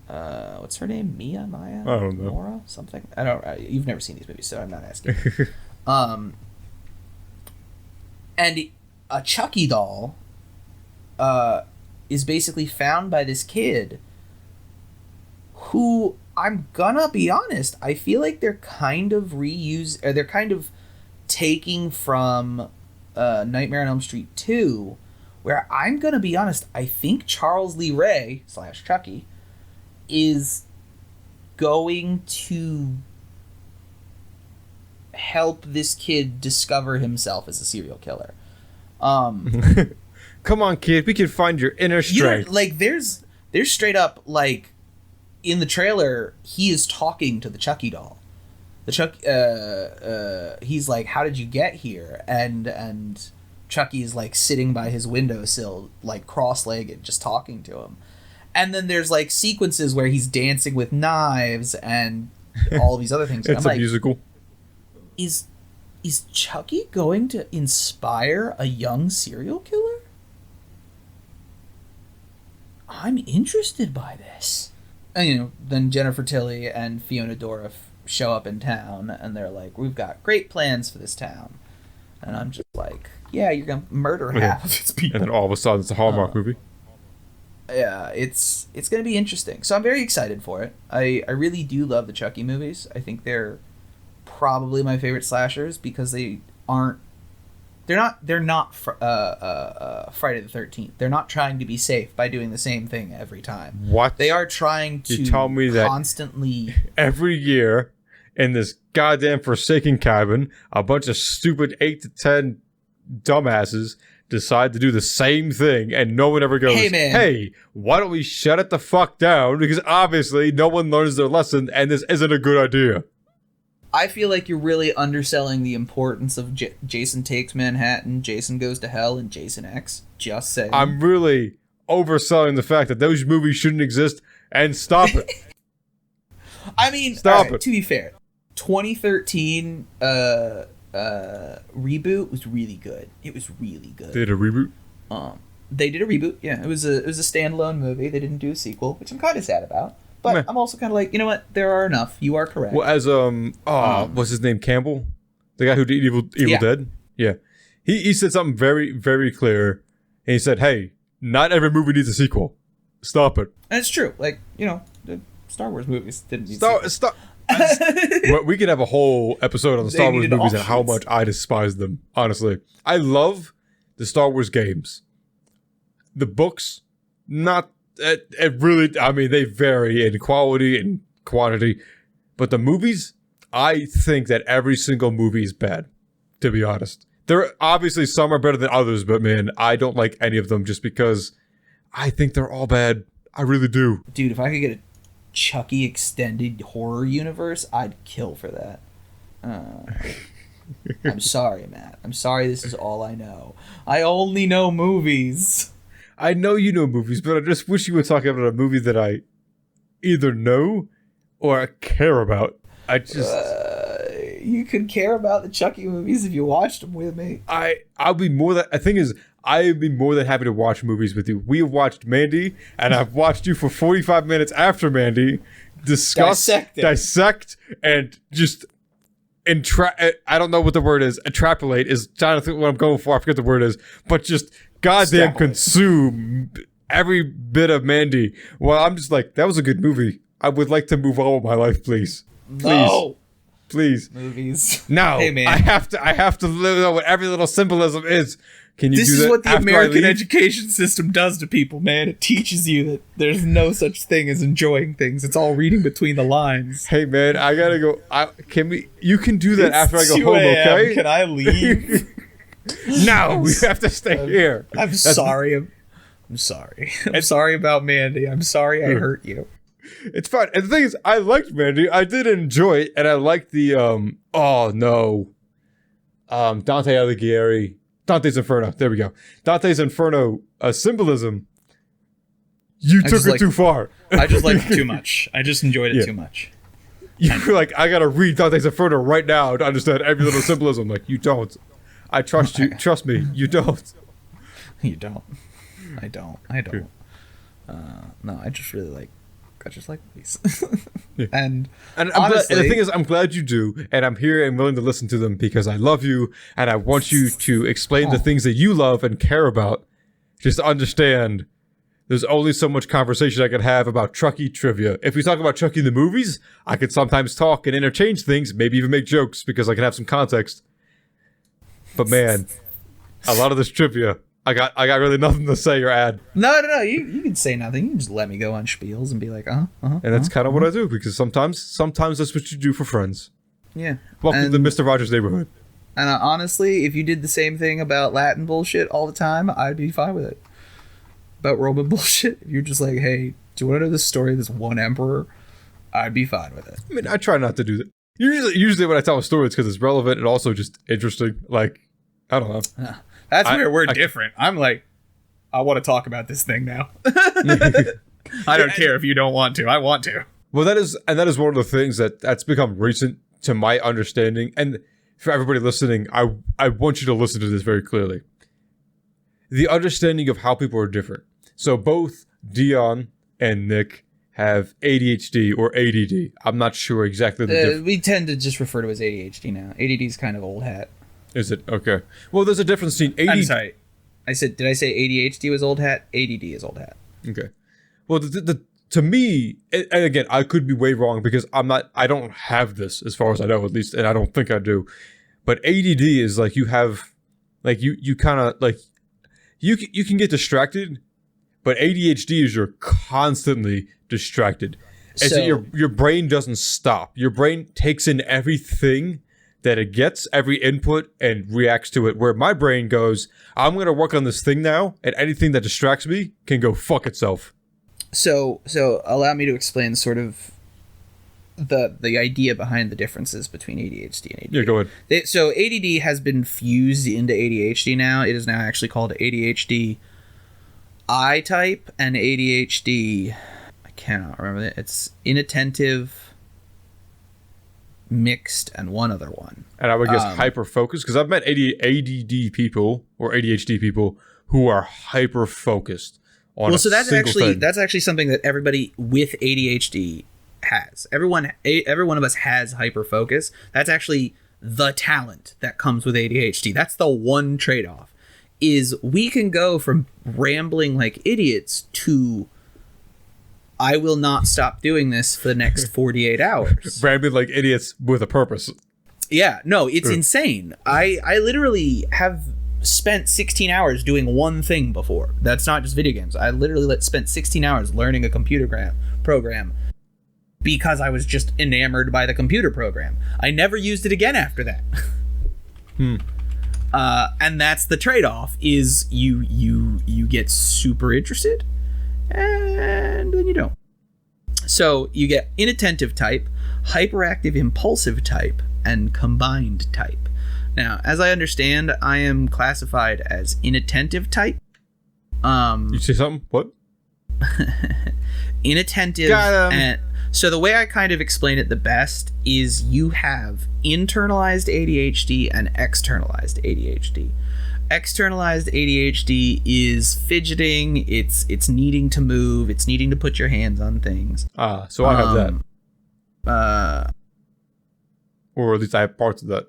what's her name? Maya? I don't know. Nora? Something? I don't. You've never seen these movies, so I'm not asking. And a Chucky doll is basically found by this kid who, I'm gonna be honest, I feel like they're kind of they're kind of taking from Nightmare on Elm Street 2, where I'm gonna be honest, I think Charles Lee Ray / Chucky is going to help this kid discover himself as a serial killer. Come on, kid, we can find your inner strength. There's straight up, like, in the trailer, he is talking to the Chucky doll. He's like, how did you get here? And Chucky is like sitting by his windowsill, like cross-legged, just talking to him. And then there's like sequences where he's dancing with knives and all these other things. It's a musical. Is Chucky going to inspire a young serial killer? I'm interested by this. And then Jennifer Tilly and Fiona Dourif show up in town, and they're like, we've got great plans for this town. And I'm just like, yeah, you're going to murder half of its people. And then all of a sudden it's a Hallmark movie. Yeah, it's going to be interesting. So I'm very excited for it. I really do love the Chucky movies. I think they're probably my favorite slashers because they're not Friday the 13th. They're not trying to be safe by doing the same thing every time. What? They are trying to tell me that constantly every year in this goddamn forsaken cabin, a bunch of stupid 8 to 10 dumbasses decide to do the same thing, and no one ever goes, hey, why don't we shut it the fuck down? Because obviously no one learns their lesson, and this isn't a good idea. I feel like you're really underselling the importance of Jason Takes Manhattan, Jason Goes to Hell, and Jason X. Just saying. I'm really overselling the fact that those movies shouldn't exist, and stop it. I mean, Stop it. To be fair, 2013 reboot was really good. It was really good. They did a reboot? They did a reboot. Yeah, it was a standalone movie. They didn't do a sequel, which I'm kind of sad about. But I'm also kind of like, you know what? There are enough. You are correct. Well, as what's his name? Campbell, the guy who did Evil Dead. Yeah, he said something very, very clear, and he said, "Hey, not every movie needs a sequel. Stop it." And it's true. Like, you know, the Star Wars movies didn't need sequels. We could have a whole episode on the Star Wars movies and how much I despise them. Honestly, I love the Star Wars games. The books, not. It really, I mean, they vary in quality and quantity, but the movies, I think that every single movie is bad, to be honest. There obviously some are better than others, but man, I don't like any of them just because I think they're all bad. I really do. Dude, if I could get a Chucky extended horror universe, I'd kill for that. I'm sorry, Matt. I'm sorry this is all I know. I only know movies. I know you know movies, but I just wish you would talk about a movie that I either know or care about. I just... you could care about the Chucky movies if you watched them with me. I'll be more than... The thing is, I'd be more than happy to watch movies with you. We have watched Mandy, and I've watched you for 45 minutes after Mandy discuss, dissect, and just... I don't know what the word is. Extrapolate is trying to think what I'm going for. I forget the word is. But just... goddamn consume every bit of Mandy. Well, I'm just like, that was a good movie. I would like to move on with my life, please. No. Please. Movies. No. Hey, man. I have to know what every little symbolism is. Can you do that? This is what the American education system does to people, man. It teaches you that there's no such thing as enjoying things. It's all reading between the lines. Hey, man, I gotta go. You can do that after I go home, okay? Can I leave? No, we have to stay here. I'm sorry. I'm sorry. I'm sorry about Mandy. I'm sorry I hurt you. It's fine. And the thing is, I liked Mandy. I did enjoy it, and I liked the Dante Alighieri, Dante's Inferno. There we go. Dante's Inferno symbolism. You took it too far. I just liked it too much. I just enjoyed it too much. You were like, I gotta read Dante's Inferno right now to understand every little symbolism. Like, you don't. I trust you. Trust me. You don't. You don't. I don't. No, I just like these. And honestly, the thing is, I'm glad you do, and I'm here and willing to listen to them because I love you, and I want you to explain the things that you love and care about. Just to understand, there's only so much conversation I could have about Chucky trivia. If we talk about Chucky the movies, I could sometimes talk and interchange things, maybe even make jokes because I can have some context. But man, a lot of this trivia, I got really nothing to say or add. No. You can say nothing. You can just let me go on spiels and be like, And that's kind of what I do because sometimes that's what you do for friends. Yeah. Welcome to Mr. Rogers' neighborhood. And honestly, if you did the same thing about Latin bullshit all the time, I'd be fine with it. About Roman bullshit, if you're just like, hey, do you want to know the story of this one emperor? I'd be fine with it. I mean, I try not to do that. Usually when I tell a story, it's because it's relevant and also just interesting. Like, I don't know. That's where we're different. I'm like, I want to talk about this thing now. I don't care if you don't want to. I want to. Well, that is one of the things that's become recent to my understanding. And for everybody listening, I want you to listen to this very clearly. The understanding of how people are different. So both Deion and Nick have ADHD or ADD. I'm not sure exactly the difference. We tend to just refer to it as ADHD now. ADD is kind of old hat. Is it? Okay. Well, there's a difference between ADD... I'm sorry. Did I say ADHD was old hat? ADD is old hat. Okay. Well, to me, and again, I could be way wrong because I don't have this as far as I know, at least, and I don't think I do. But ADD is like you have, like you kind of like, you can get distracted, but ADHD is you're constantly distracted. And so your brain doesn't stop. Your brain takes in everything that it gets, every input, and reacts to it. Where my brain goes, I'm going to work on this thing now, and anything that distracts me can go fuck itself. So allow me to explain sort of the idea behind the differences between ADHD and ADD. Yeah, go ahead. So ADD has been fused into ADHD now. It is now actually called ADHD I-type and ADHD... I cannot remember that. It's inattentive... mixed, and one other one. And I would guess hyper-focused, because I've met ADD people or ADHD people who are hyper-focused on a single thing. That's actually something that everybody with ADHD has. Every one of us has hyper-focus. That's actually the talent that comes with ADHD. That's the one trade-off, is we can go from rambling like idiots to I will not stop doing this for the next 48 hours. Rambling like idiots with a purpose. Yeah, no, it's insane. I literally have spent 16 hours doing one thing before. That's not just video games. I literally spent 16 hours learning a computer program because I was just enamored by the computer program. I never used it again after that. And that's the trade-off, is you get super interested and then you don't. So you get inattentive type, hyperactive impulsive type, and combined type. Now, as I understand, I am classified as inattentive type. You say something? What? Inattentive. And so the way I kind of explain it the best is you have internalized ADHD and externalized ADHD. Externalized ADHD is fidgeting, it's needing to move, it's needing to put your hands on things. So I have that. Or at least I have parts of that.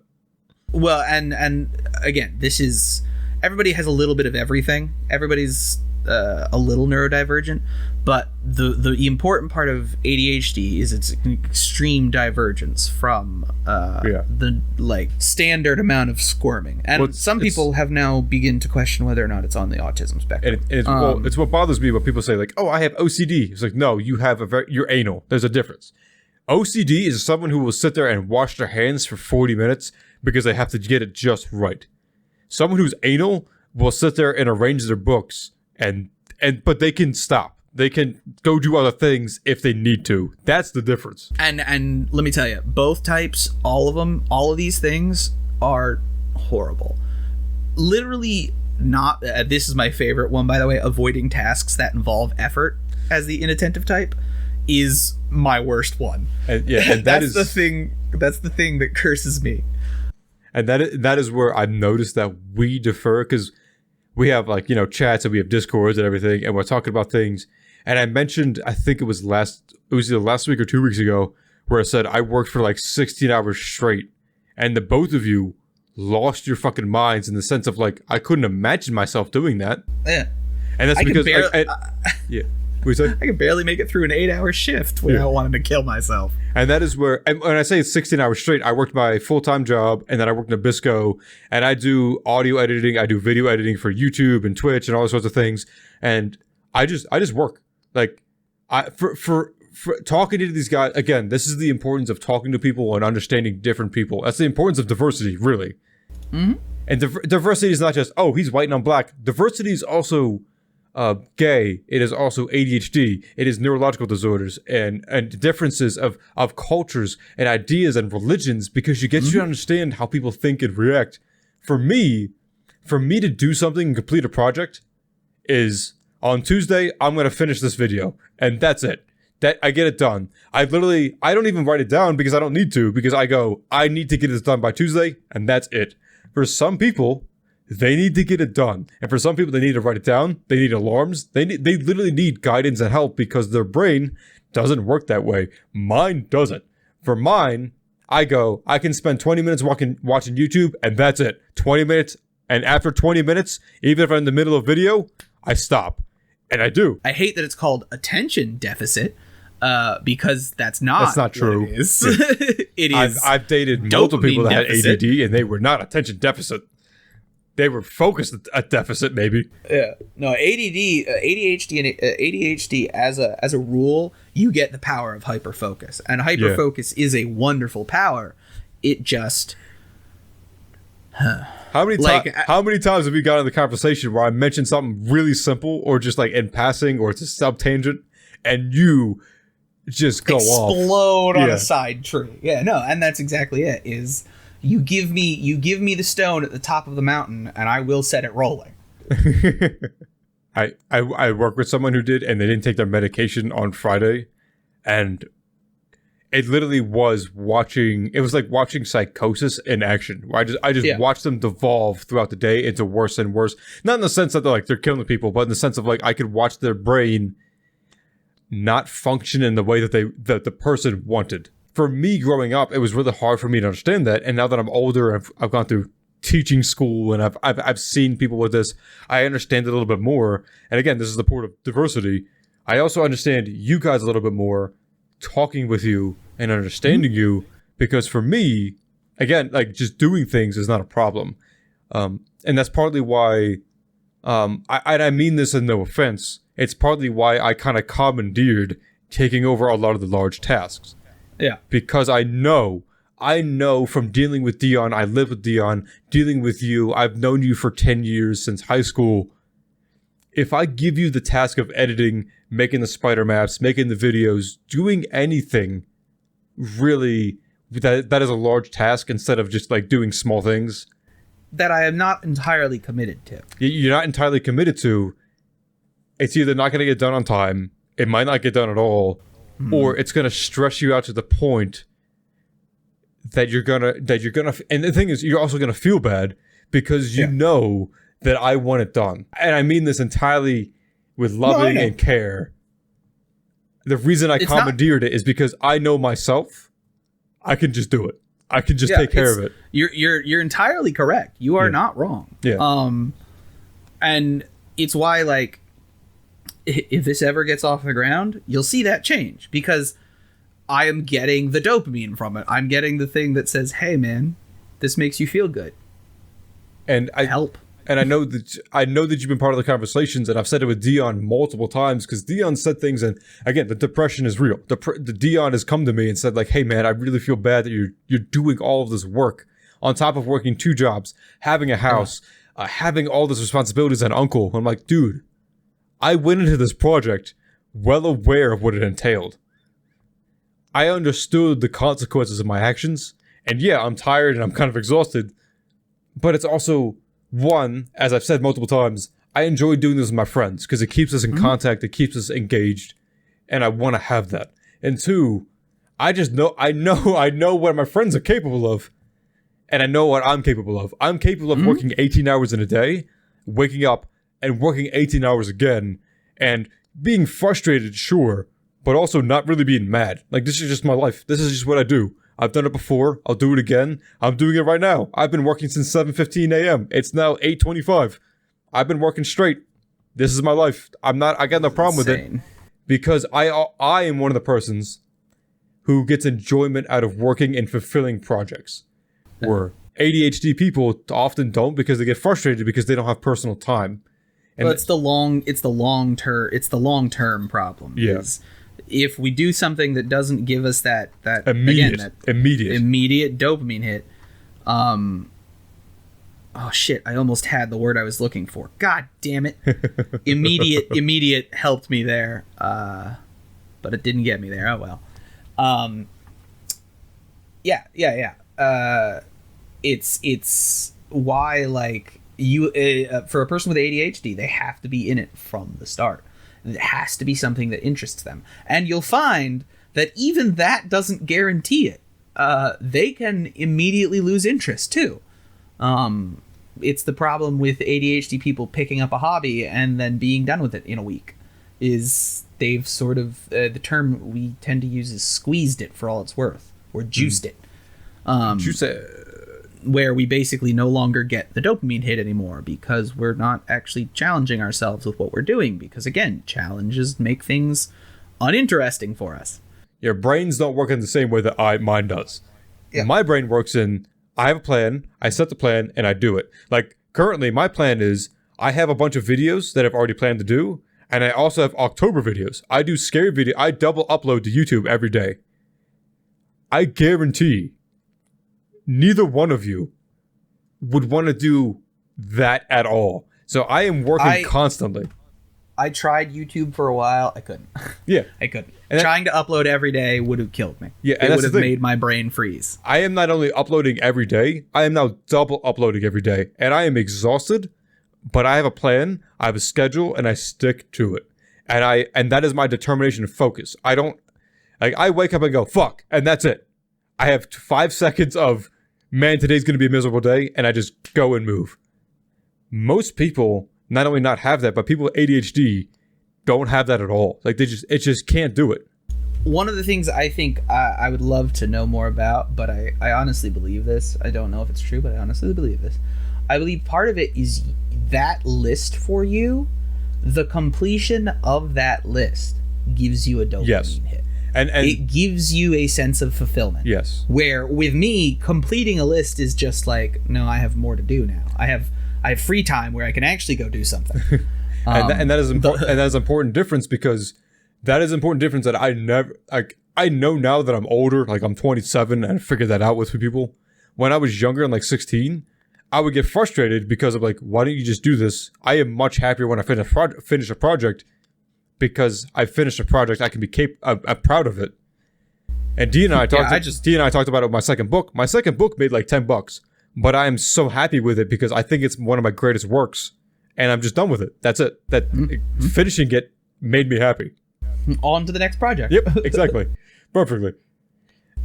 Well, and again, this is, everybody has a little bit of everything. Everybody's a little neurodivergent, but the important part of ADHD is its extreme divergence from the like standard amount of squirming. And some people have now begun to question whether or not it's on the autism spectrum. And it's what bothers me when people say like, "Oh, I have OCD." It's like, no, you have you're anal. There's a difference. OCD is someone who will sit there and wash their hands for 40 minutes because they have to get it just right. Someone who's anal will sit there and arrange their books but they can stop. They can go do other things if they need to. That's the difference. And let me tell you, both types, all of them, all of these things are horrible. Literally not, this is my favorite one, by the way, avoiding tasks that involve effort as the inattentive type is my worst one. And that's the thing that curses me. And that is where I've noticed that we differ, because we have chats and we have Discords and everything, and we're talking about things. And I mentioned, I think it was either last week or 2 weeks ago, where I said I worked for 16 hours straight, and the both of you lost your fucking minds in the sense of I couldn't imagine myself doing that. Yeah. And that's because yeah. I can barely make it through an 8-hour shift without wanting to kill myself. And that is where, and when I say 16 hours straight, I worked my full-time job, and then I worked in Nabisco, and I do audio editing, I do video editing for YouTube and Twitch and all sorts of things, and I just work. For talking to these guys, again, this is the importance of talking to people and understanding different people. That's the importance of diversity, really. Mm-hmm. And diversity is not just, oh, he's white and I'm black. Diversity is also gay. It is also ADHD. It is neurological disorders and differences of cultures and ideas and religions, because you get to understand how people think and react. For me to do something and complete a project is, on Tuesday, I'm going to finish this video, and that's it. That I get it done. I don't even write it down because I don't need to, because I need to get this done by Tuesday, and that's it. For some people, they need to get it done. And for some people, they need to write it down. They need alarms. They literally need guidance and help because their brain doesn't work that way. Mine doesn't. For mine, I can spend 20 minutes watching YouTube, and that's it. 20 minutes. And after 20 minutes, even if I'm in the middle of a video, I stop. And I do. I hate that it's called attention deficit, because that's not true. What it is. It is. I've dated multiple people that had ADD, and they were not attention deficit. They were focused at deficit, maybe. Yeah. No, ADHD and ADHD as a rule, you get the power of hyperfocus, and hyperfocus is a wonderful power. It just. How many times have we got in the conversation where I mentioned something really simple, or just in passing, or it's a sub tangent, and you just explode on a side tree? Yeah, no, and that's exactly it. Is you give me the stone at the top of the mountain, and I will set it rolling. I work with someone who did, and they didn't take their medication on Friday, and it literally was watching. It was like watching Psychosis in action. Where I just watched them devolve throughout the day into worse and worse. Not in the sense that they're killing people, but in the sense of like I could watch their brain not function in the way that the person wanted. For me growing up, it was really hard for me to understand that. And now that I'm older, I've gone through teaching school and I've seen people with this, I understand it a little bit more. And again, this is the point of diversity. I also understand you guys a little bit more, talking with you and understanding you, because for me, again, like just doing things is not a problem. And that's partly why, I mean this in no offense, it's partly why I kind of commandeered taking over a lot of the large tasks. Yeah. Because I know from dealing with Deion, I live with Deion, dealing with you, I've known you for 10 years since high school. If I give you the task of editing, making the spider maps, making the videos, doing anything really that is a large task instead of just like doing small things that I am not entirely committed to. You're not entirely committed to. It's either not going to get done on time, it might not get done at all, or it's going to stress you out to the point that you're gonna, and the thing is, you're also gonna feel bad because you know that I want it done, and I mean this entirely with loving and care. The reason I commandeered it is because I know myself. I can just do it. I can just take care of it. You're entirely correct. You are not wrong. Yeah. And it's why, like, if this ever gets off the ground, you'll see that change because I am getting the dopamine from it. I'm getting the thing that says, "Hey, man, this makes you feel good." And help. And I know that you've been part of the conversations, and I've said it with Deion multiple times because Deion said things, and again, the depression is real. The Deion has come to me and said, like, "Hey, man, I really feel bad that you're doing all of this work on top of working 2 jobs, having a house, having all these responsibilities as an uncle." I'm like, dude, I went into this project well aware of what it entailed. I understood the consequences of my actions, and yeah, I'm tired and I'm kind of exhausted, but it's also, one, as I've said multiple times, I enjoy doing this with my friends because it keeps us in contact, it keeps us engaged, and I want to have that. And 2, I know what my friends are capable of, and I know what I'm capable of. I'm capable of working 18 hours in a day, waking up and working 18 hours again, and being frustrated, sure, but also not really being mad. Like, this is just my life. This is just what I do. I've done it before. I'll do it again. I'm doing it right now. I've been working since 7:15 a.m. It's now 8:25. I've been working straight. This is my life. I got no problem with it because I am one of the persons who gets enjoyment out of working and fulfilling projects. Where ADHD people often don't because they get frustrated because they don't have personal time. And it's the long term problem. Yeah. If we do something that doesn't give us that immediate dopamine hit, oh shit, I almost had the word I was looking for. God damn it. Immediate helped me there, but it didn't get me there. Oh well. It's why, like, you for a person with ADHD, they have to be in it from the start. It has to be something that interests them. And you'll find that even that doesn't guarantee it. They can immediately lose interest, too. It's the problem with ADHD people picking up a hobby and then being done with it in a week. Is they've sort of... the term we tend to use is squeezed it for all it's worth. Or juiced it. Juice it. Where we basically no longer get the dopamine hit anymore because we're not actually challenging ourselves with what we're doing. Because, again, challenges make things uninteresting for us. Your brains don't work in the same way that mine does. Yeah. My brain works in, I have a plan, I set the plan, and I do it. Like, currently, my plan is, I have a bunch of videos that I've already planned to do, and I also have October videos. I do scary video. I double upload to YouTube every day. I guarantee neither one of you would want to do that at all. So I am working constantly. I tried YouTube for a while. I couldn't. Yeah. I couldn't. And trying to upload every day would have killed me. Yeah, it would have made my brain freeze. I am not only uploading every day, I am now double uploading every day. And I am exhausted, but I have a plan, I have a schedule, and I stick to it. And that is my determination and focus. I don't Like, I wake up and go, fuck, and that's it. I have 5 seconds of, man, today's going to be a miserable day, and I just go and move. Most people not only not have that, but people with ADHD don't have that at all. Like, it just can't do it. One of the things I think I would love to know more about, but I honestly believe this. I don't know if it's true, but I honestly believe this. I believe part of it is that list for you, the completion of that list gives you a dopamine hit. And it gives you a sense of fulfillment. Yes. Where with me, completing a list is just like, no, I have more to do now. I have free time where I can actually go do something. And that is important. And that is an important difference, because that is an important difference that I never, like, I know now that I'm older, like I'm 27 and I figured that out with people. When I was younger and like 16, I would get frustrated because of like, why don't you just do this? I am much happier when I finish a project, because I finished a project. I can be I'm proud of it. And Deion and I talked about it with my second book. My second book made like $10, but I am so happy with it because I think it's one of my greatest works, and I'm just done with it. That's it. Finishing it made me happy. On to the next project. Yep, exactly. Perfectly.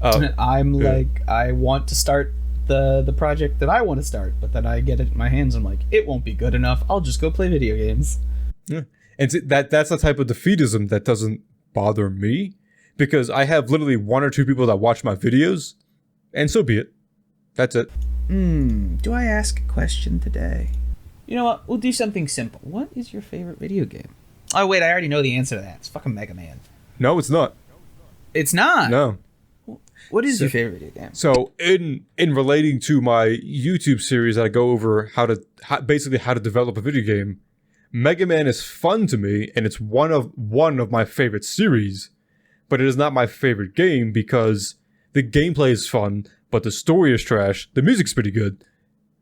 I want to start the project that I want to start, but then I get it in my hands and I'm like, it won't be good enough. I'll just go play video games. Yeah. And that's the type of defeatism that doesn't bother me, because I have literally 1 or 2 people that watch my videos, and so be it. That's it. Do I ask a question today? You know what? We'll do something simple. What is your favorite video game? Oh, wait, I already know the answer to that. It's fucking Mega Man. No, it's not. It's not? No. What is your favorite video game? So, in relating to my YouTube series that I go over how to develop a video game, Mega Man is fun to me, and it's one of my favorite series, but it is not my favorite game because the gameplay is fun, but the story is trash. The music's pretty good,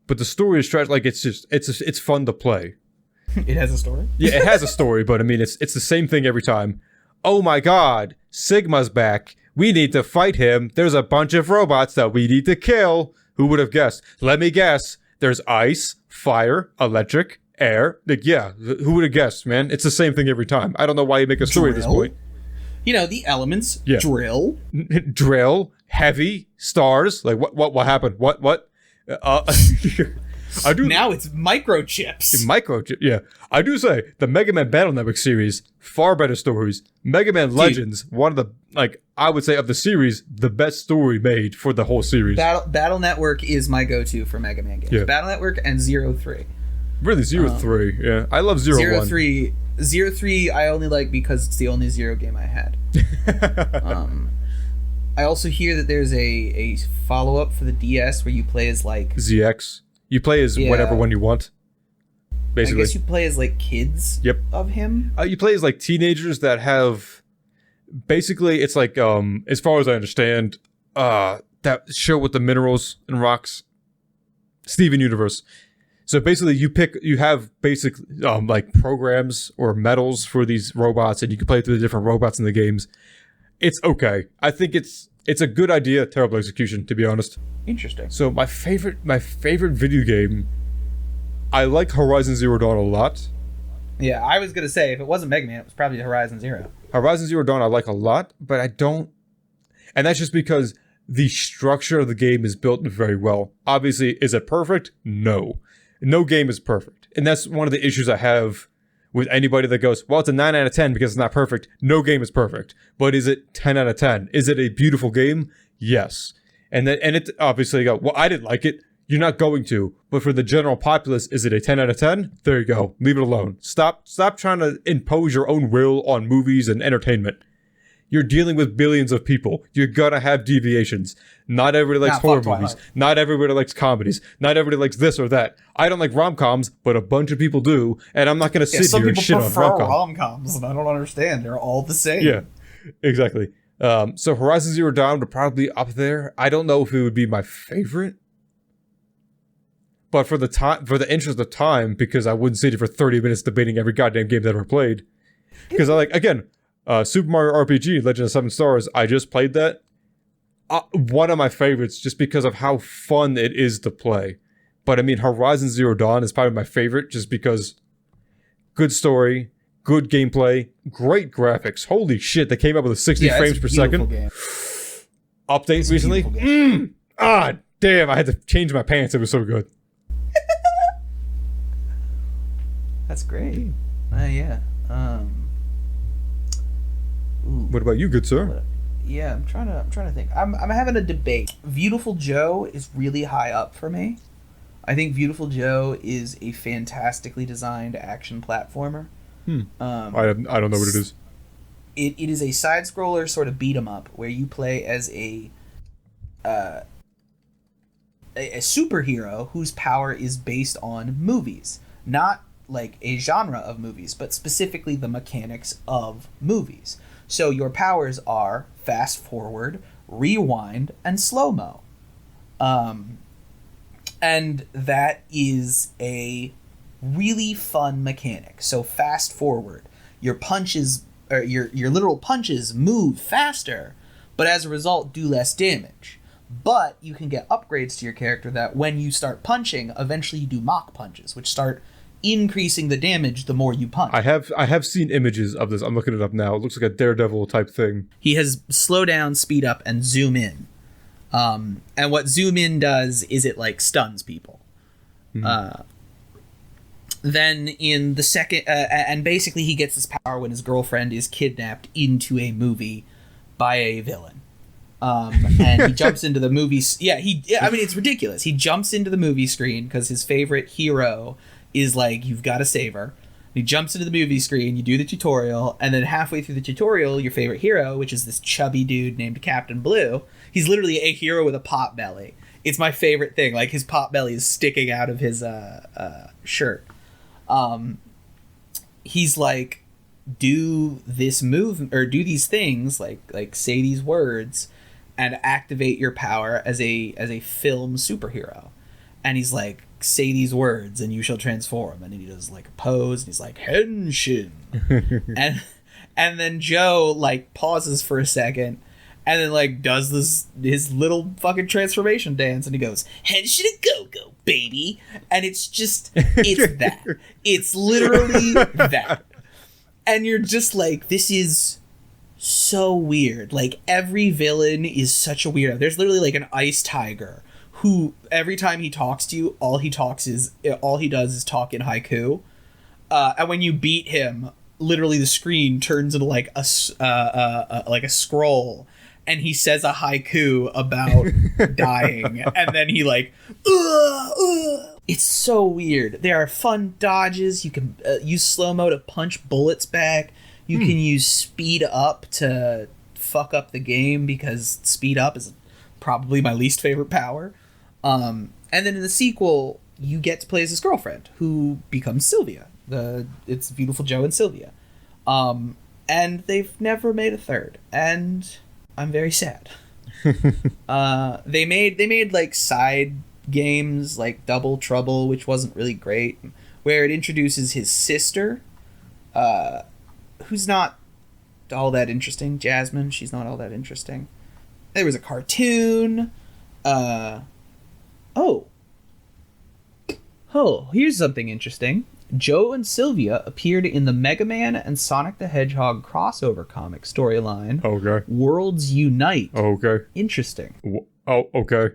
but the story is trash. Like, it's fun to play. It has a story? Yeah, it has a story, but I mean, it's the same thing every time. Oh my god, Sigma's back. We need to fight him. There's a bunch of robots that we need to kill. Who would have guessed? Let me guess. There's ice, fire, electric, air. Like, yeah, who would have guessed, man? It's the same thing every time. I don't know why you make a story at this point. You know, the elements. Yeah. Drill. Drill. Heavy. Stars. Like, what happened? What? I do. Now it's microchips. Microchip, yeah. I do say the Mega Man Battle Network series, far better stories. Mega Man Legends, one of the, like, I would say of the series, the best story made for the whole series. Battle Network is my go-to for Mega Man games. Yeah. Battle Network and 03. Really, 03. Yeah, I love 01. 03 I only like because it's the only Zero game I had. I also hear that there's a follow-up for the DS where you play as like ZX. You play as whatever one you want. Basically, I guess you play as like kids. Yep. Of him. You play as like teenagers that have. Basically, it's like as far as I understand, that show with the minerals and rocks, Steven Universe. So basically, you have basic like programs or medals for these robots, and you can play through the different robots in the games. It's okay. I think it's a good idea. Terrible execution, to be honest. Interesting. So my favorite video game, I like Horizon Zero Dawn a lot. Yeah, I was gonna say if it wasn't Mega Man, it was probably Horizon Zero. Horizon Zero Dawn I like a lot, but I don't, and that's just because the structure of the game is built very well. Obviously, is it perfect? No. No game is perfect. And that's one of the issues I have with anybody that goes, well, it's a 9 out of 10 because it's not perfect. No game is perfect. But is it 10 out of 10? Is it a beautiful game? Yes. And it obviously go, well, I didn't like it. You're not going to. But for the general populace, is it a 10 out of 10? There you go. Leave it alone. Stop trying to impose your own will on movies and entertainment. You're dealing with billions of people. You're gonna have deviations. Not everybody likes horror movies. Not everybody likes comedies. Not everybody likes this or that. I don't like rom-coms, but a bunch of people do, and I'm not gonna sit here and shit on rom-coms. Some people prefer rom-coms, and I don't understand. They're all the same. Yeah, exactly. So Horizon Zero Dawn would probably be up there. I don't know if it would be my favorite, but for the interest of time, because I wouldn't sit here for 30 minutes debating every goddamn game that I ever played. Because I like, again, Super Mario RPG, Legend of Seven Stars, I just played that. One of my favorites just because of how fun it is to play. But I mean, Horizon Zero Dawn is probably my favorite just because good story, good gameplay, great graphics. Holy shit, they came up with a 60 frames per second. Game. Updates recently. Damn, I had to change my pants. It was so good. That's great. Yeah. What about you, good sir? Yeah, I'm trying to think. I'm having a debate. Beautiful Joe is really high up for me. I think Beautiful Joe is a fantastically designed action platformer. I don't know what it is. It is a side scroller sort of beat 'em up where you play as a superhero whose power is based on movies, not like a genre of movies, but specifically the mechanics of movies. So your powers are fast forward, rewind, and slow-mo. And that is a really fun mechanic. So fast forward, your punches, or your literal punches move faster, but as a result do less damage. But you can get upgrades to your character that when you start punching, eventually you do mock punches, which start increasing the damage the more you punch. I have seen images of this. I'm looking it up now. It looks like a Daredevil type thing. He has slow down, speed up, and zoom in. And what zoom in does is it like stuns people. Then in the second, and basically he gets his power when his girlfriend is kidnapped into a movie by a villain. And he jumps into the movie. I mean, it's ridiculous. He jumps into the movie screen because his favorite hero is like, you've got to save her. He jumps into the movie screen, you do the tutorial, and then halfway through the tutorial, your favorite hero, which is this chubby dude named Captain Blue, he's literally a hero with a pot belly. It's my favorite thing. Like, his pot belly is sticking out of his shirt. He's like, do this move, or do these things, like say these words, and activate your power as a film superhero. And he's like, say these words and you shall transform. And then he does like a pose and he's like, henshin. and then Joe like pauses for a second and then like does his little fucking transformation dance and he goes, henshin a go-go, baby. And it's that. It's literally that. And you're just like, this is so weird. Like, every villain is such a weirdo. There's literally like an ice tiger who every time he talks to you, all he does is talk in haiku. And when you beat him, literally the screen turns into like a scroll, and he says a haiku about dying, and then he like, It's so weird. There are fun dodges. You can use slow-mo to punch bullets back. You can use speed up to fuck up the game, because speed up is probably my least favorite power. And then in the sequel, you get to play as his girlfriend, who becomes Sylvia. It's Beautiful Joe and Sylvia. And they've never made a third, and I'm very sad. They made like side games like Double Trouble, which wasn't really great, where it introduces his sister, who's not all that interesting. Jasmine, she's not all that interesting. There was a cartoon. Here's something interesting. Joe and Sylvia appeared in the Mega Man and Sonic the Hedgehog crossover comic storyline. Okay. Worlds Unite. Okay. Interesting. Okay.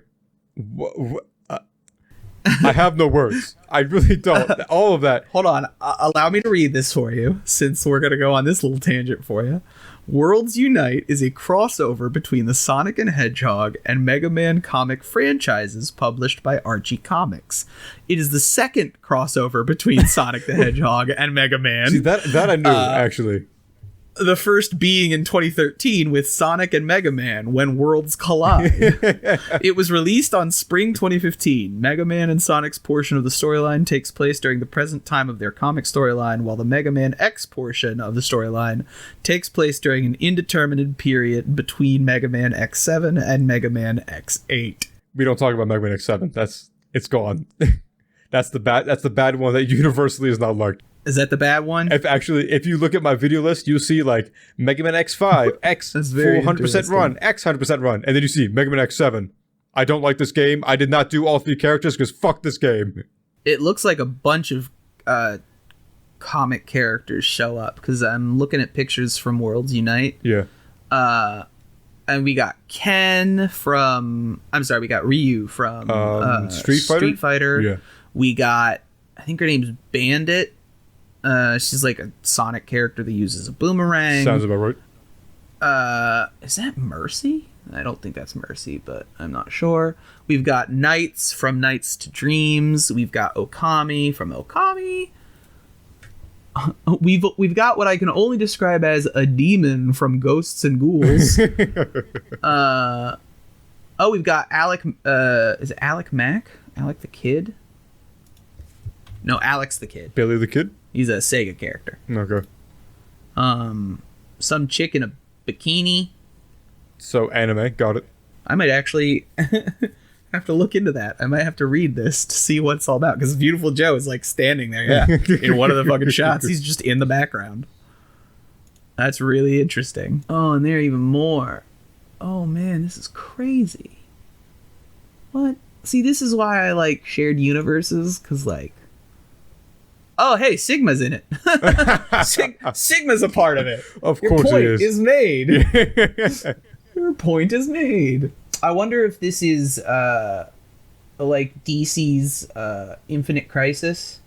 I have no words. I really don't. All of that. Hold on. Allow me to read this for you, since we're going to go on this little tangent for you. Worlds Unite is a crossover between the Sonic and Hedgehog and Mega Man comic franchises published by Archie Comics. It is the second crossover between Sonic the Hedgehog and Mega Man. See, that I knew, actually. The first being in 2013 with Sonic and Mega Man, When Worlds Collide. It was released on spring 2015. Mega Man and Sonic's portion of the storyline takes place during the present time of their comic storyline, while the Mega Man X portion of the storyline takes place during an indeterminate period between Mega Man X7 and Mega Man X8. We don't talk about Mega Man X7. It's gone. That's the bad one that universally is not liked. Is that the bad one? If you look at my video list, you'll see like Mega Man X5, X full 100% run, X 100% run, and then you see Mega Man X7. I don't like this game. I did not do all 3 characters because fuck this game. It looks like a bunch of comic characters show up, because I'm looking at pictures from Worlds Unite. Yeah. And we got Ken from... I'm sorry, we got Ryu from Street Fighter. Yeah. We got... I think her name's Bandit. She's like a Sonic character that uses a boomerang. Sounds about right. Is that Mercy? I don't think that's Mercy, but I'm not sure. We've got Knights from Knights to Dreams. We've got Okami from Okami. We've got what I can only describe as a demon from Ghosts and Ghouls. We've got Alec. Is it Alec Mack? Alec the Kid? No, Alex the Kid. Billy the Kid? He's a Sega character. Okay. Some chick in a bikini. So anime, got it. I might actually have to look into that. I might have to read this to see what it's all about, because Beautiful Joe is like standing there, in one of the fucking shots. He's just in the background. That's really interesting. Oh, and there are even more. Oh man, this is crazy. What? See, this is why I like shared universes, because like... Oh, hey, Sigma's in it. Sigma's a part of it. Of Your course point it is. made. Your point is made. I wonder if this is like DC's Infinite Crisis,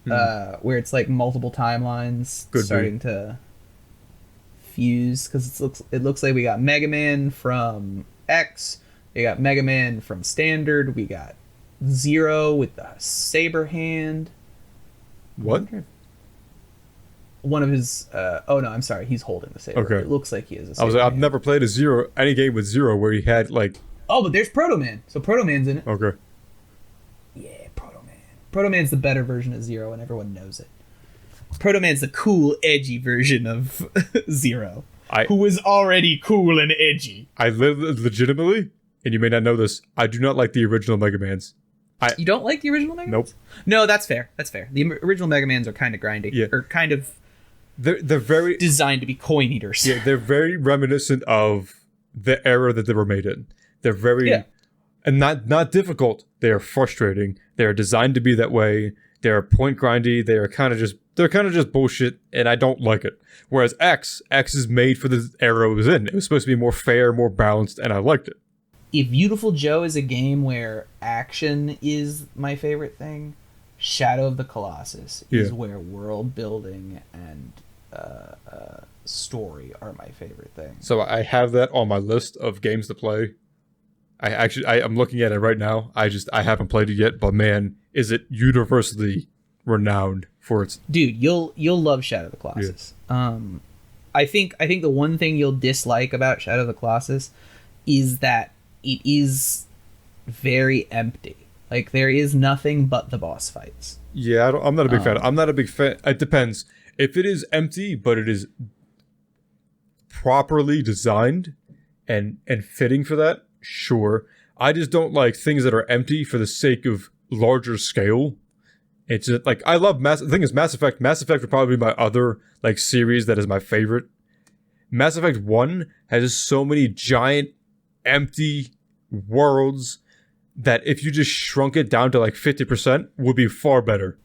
where it's like multiple timelines starting to fuse, because it looks like we got Mega Man from X, we got Mega Man from Standard, we got Zero with the saber hand. What? One of his oh no, I'm sorry, he's holding the saber. Okay. It looks like he is a saber. I was like, I've never played any game with Zero where he had like... Oh, but there's Proto Man. So Proto Man's in it. Okay. Yeah, Proto Man. Proto Man's the better version of Zero, and everyone knows it. Proto Man's the cool, edgy version of Zero, who was already cool and edgy. I legitimately, and you may not know this, I do not like the original Mega Mans. You don't like the original Mega Mans? Nope. No, that's fair. That's fair. The original Mega Mans are kind of grindy. Yeah. Or kind of... They're very... designed to be coin eaters. Yeah, they're very reminiscent of the era that they were made in. They're very... Yeah. And not difficult. They are frustrating. They are designed to be that way. They are point grindy. They're kind of just bullshit, and I don't like it. Whereas X is made for the era it was in. It was supposed to be more fair, more balanced, and I liked it. If Beautiful Joe is a game where action is my favorite thing, Shadow of the Colossus is where world building and story are my favorite thing. So I have that on my list of games to play. I'm looking at it right now. I haven't played it yet, but man, is it universally renowned for its... Dude, you'll love Shadow of the Colossus. Yeah. I think the one thing you'll dislike about Shadow of the Colossus is that it is very empty. Like, there is nothing but the boss fights. Yeah, I'm not a big fan. I'm not a big fan. It depends. If it is empty, but it is properly designed and fitting for that, sure. I just don't like things that are empty for the sake of larger scale. It's just, like, I love the thing is Mass Effect. Mass Effect would probably be my other like series that is my favorite. Mass Effect 1 has so many giant empty worlds that if you just shrunk it down to like 50% would be far better.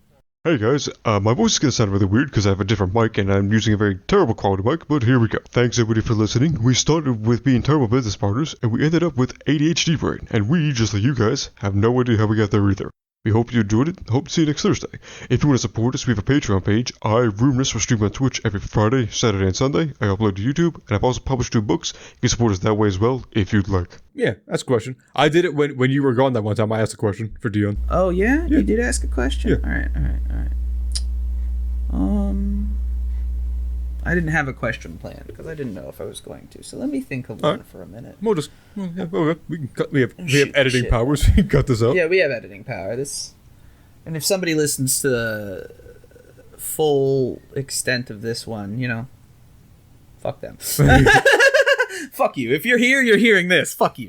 Hey guys, my voice is going to sound really weird because I have a different mic and I'm using a very terrible quality mic, but here we go. Thanks everybody for listening. We started with being terrible business partners and we ended up with ADHD brain, and we, just like you guys, have no idea how we got there either. We hope you enjoyed it. Hope to see you next Thursday. If you want to support us, we have a Patreon page. Rhuminus will stream on Twitch every Friday, Saturday, and Sunday. I upload to YouTube, and I've also published 2 books. You can support us that way as well, if you'd like. Yeah, that's a question. I did it when you were gone that one time. I asked a question for Deion. Oh, yeah? You did ask a question? Yeah. All right. I didn't have a question planned because I didn't know if I was going to. So let me think of one for a minute. We can cut. We have editing powers. We can cut this out. Yeah, we have editing power. And if somebody listens to the full extent of this one, fuck them. Fuck you. If you're here, you're hearing this. Fuck you.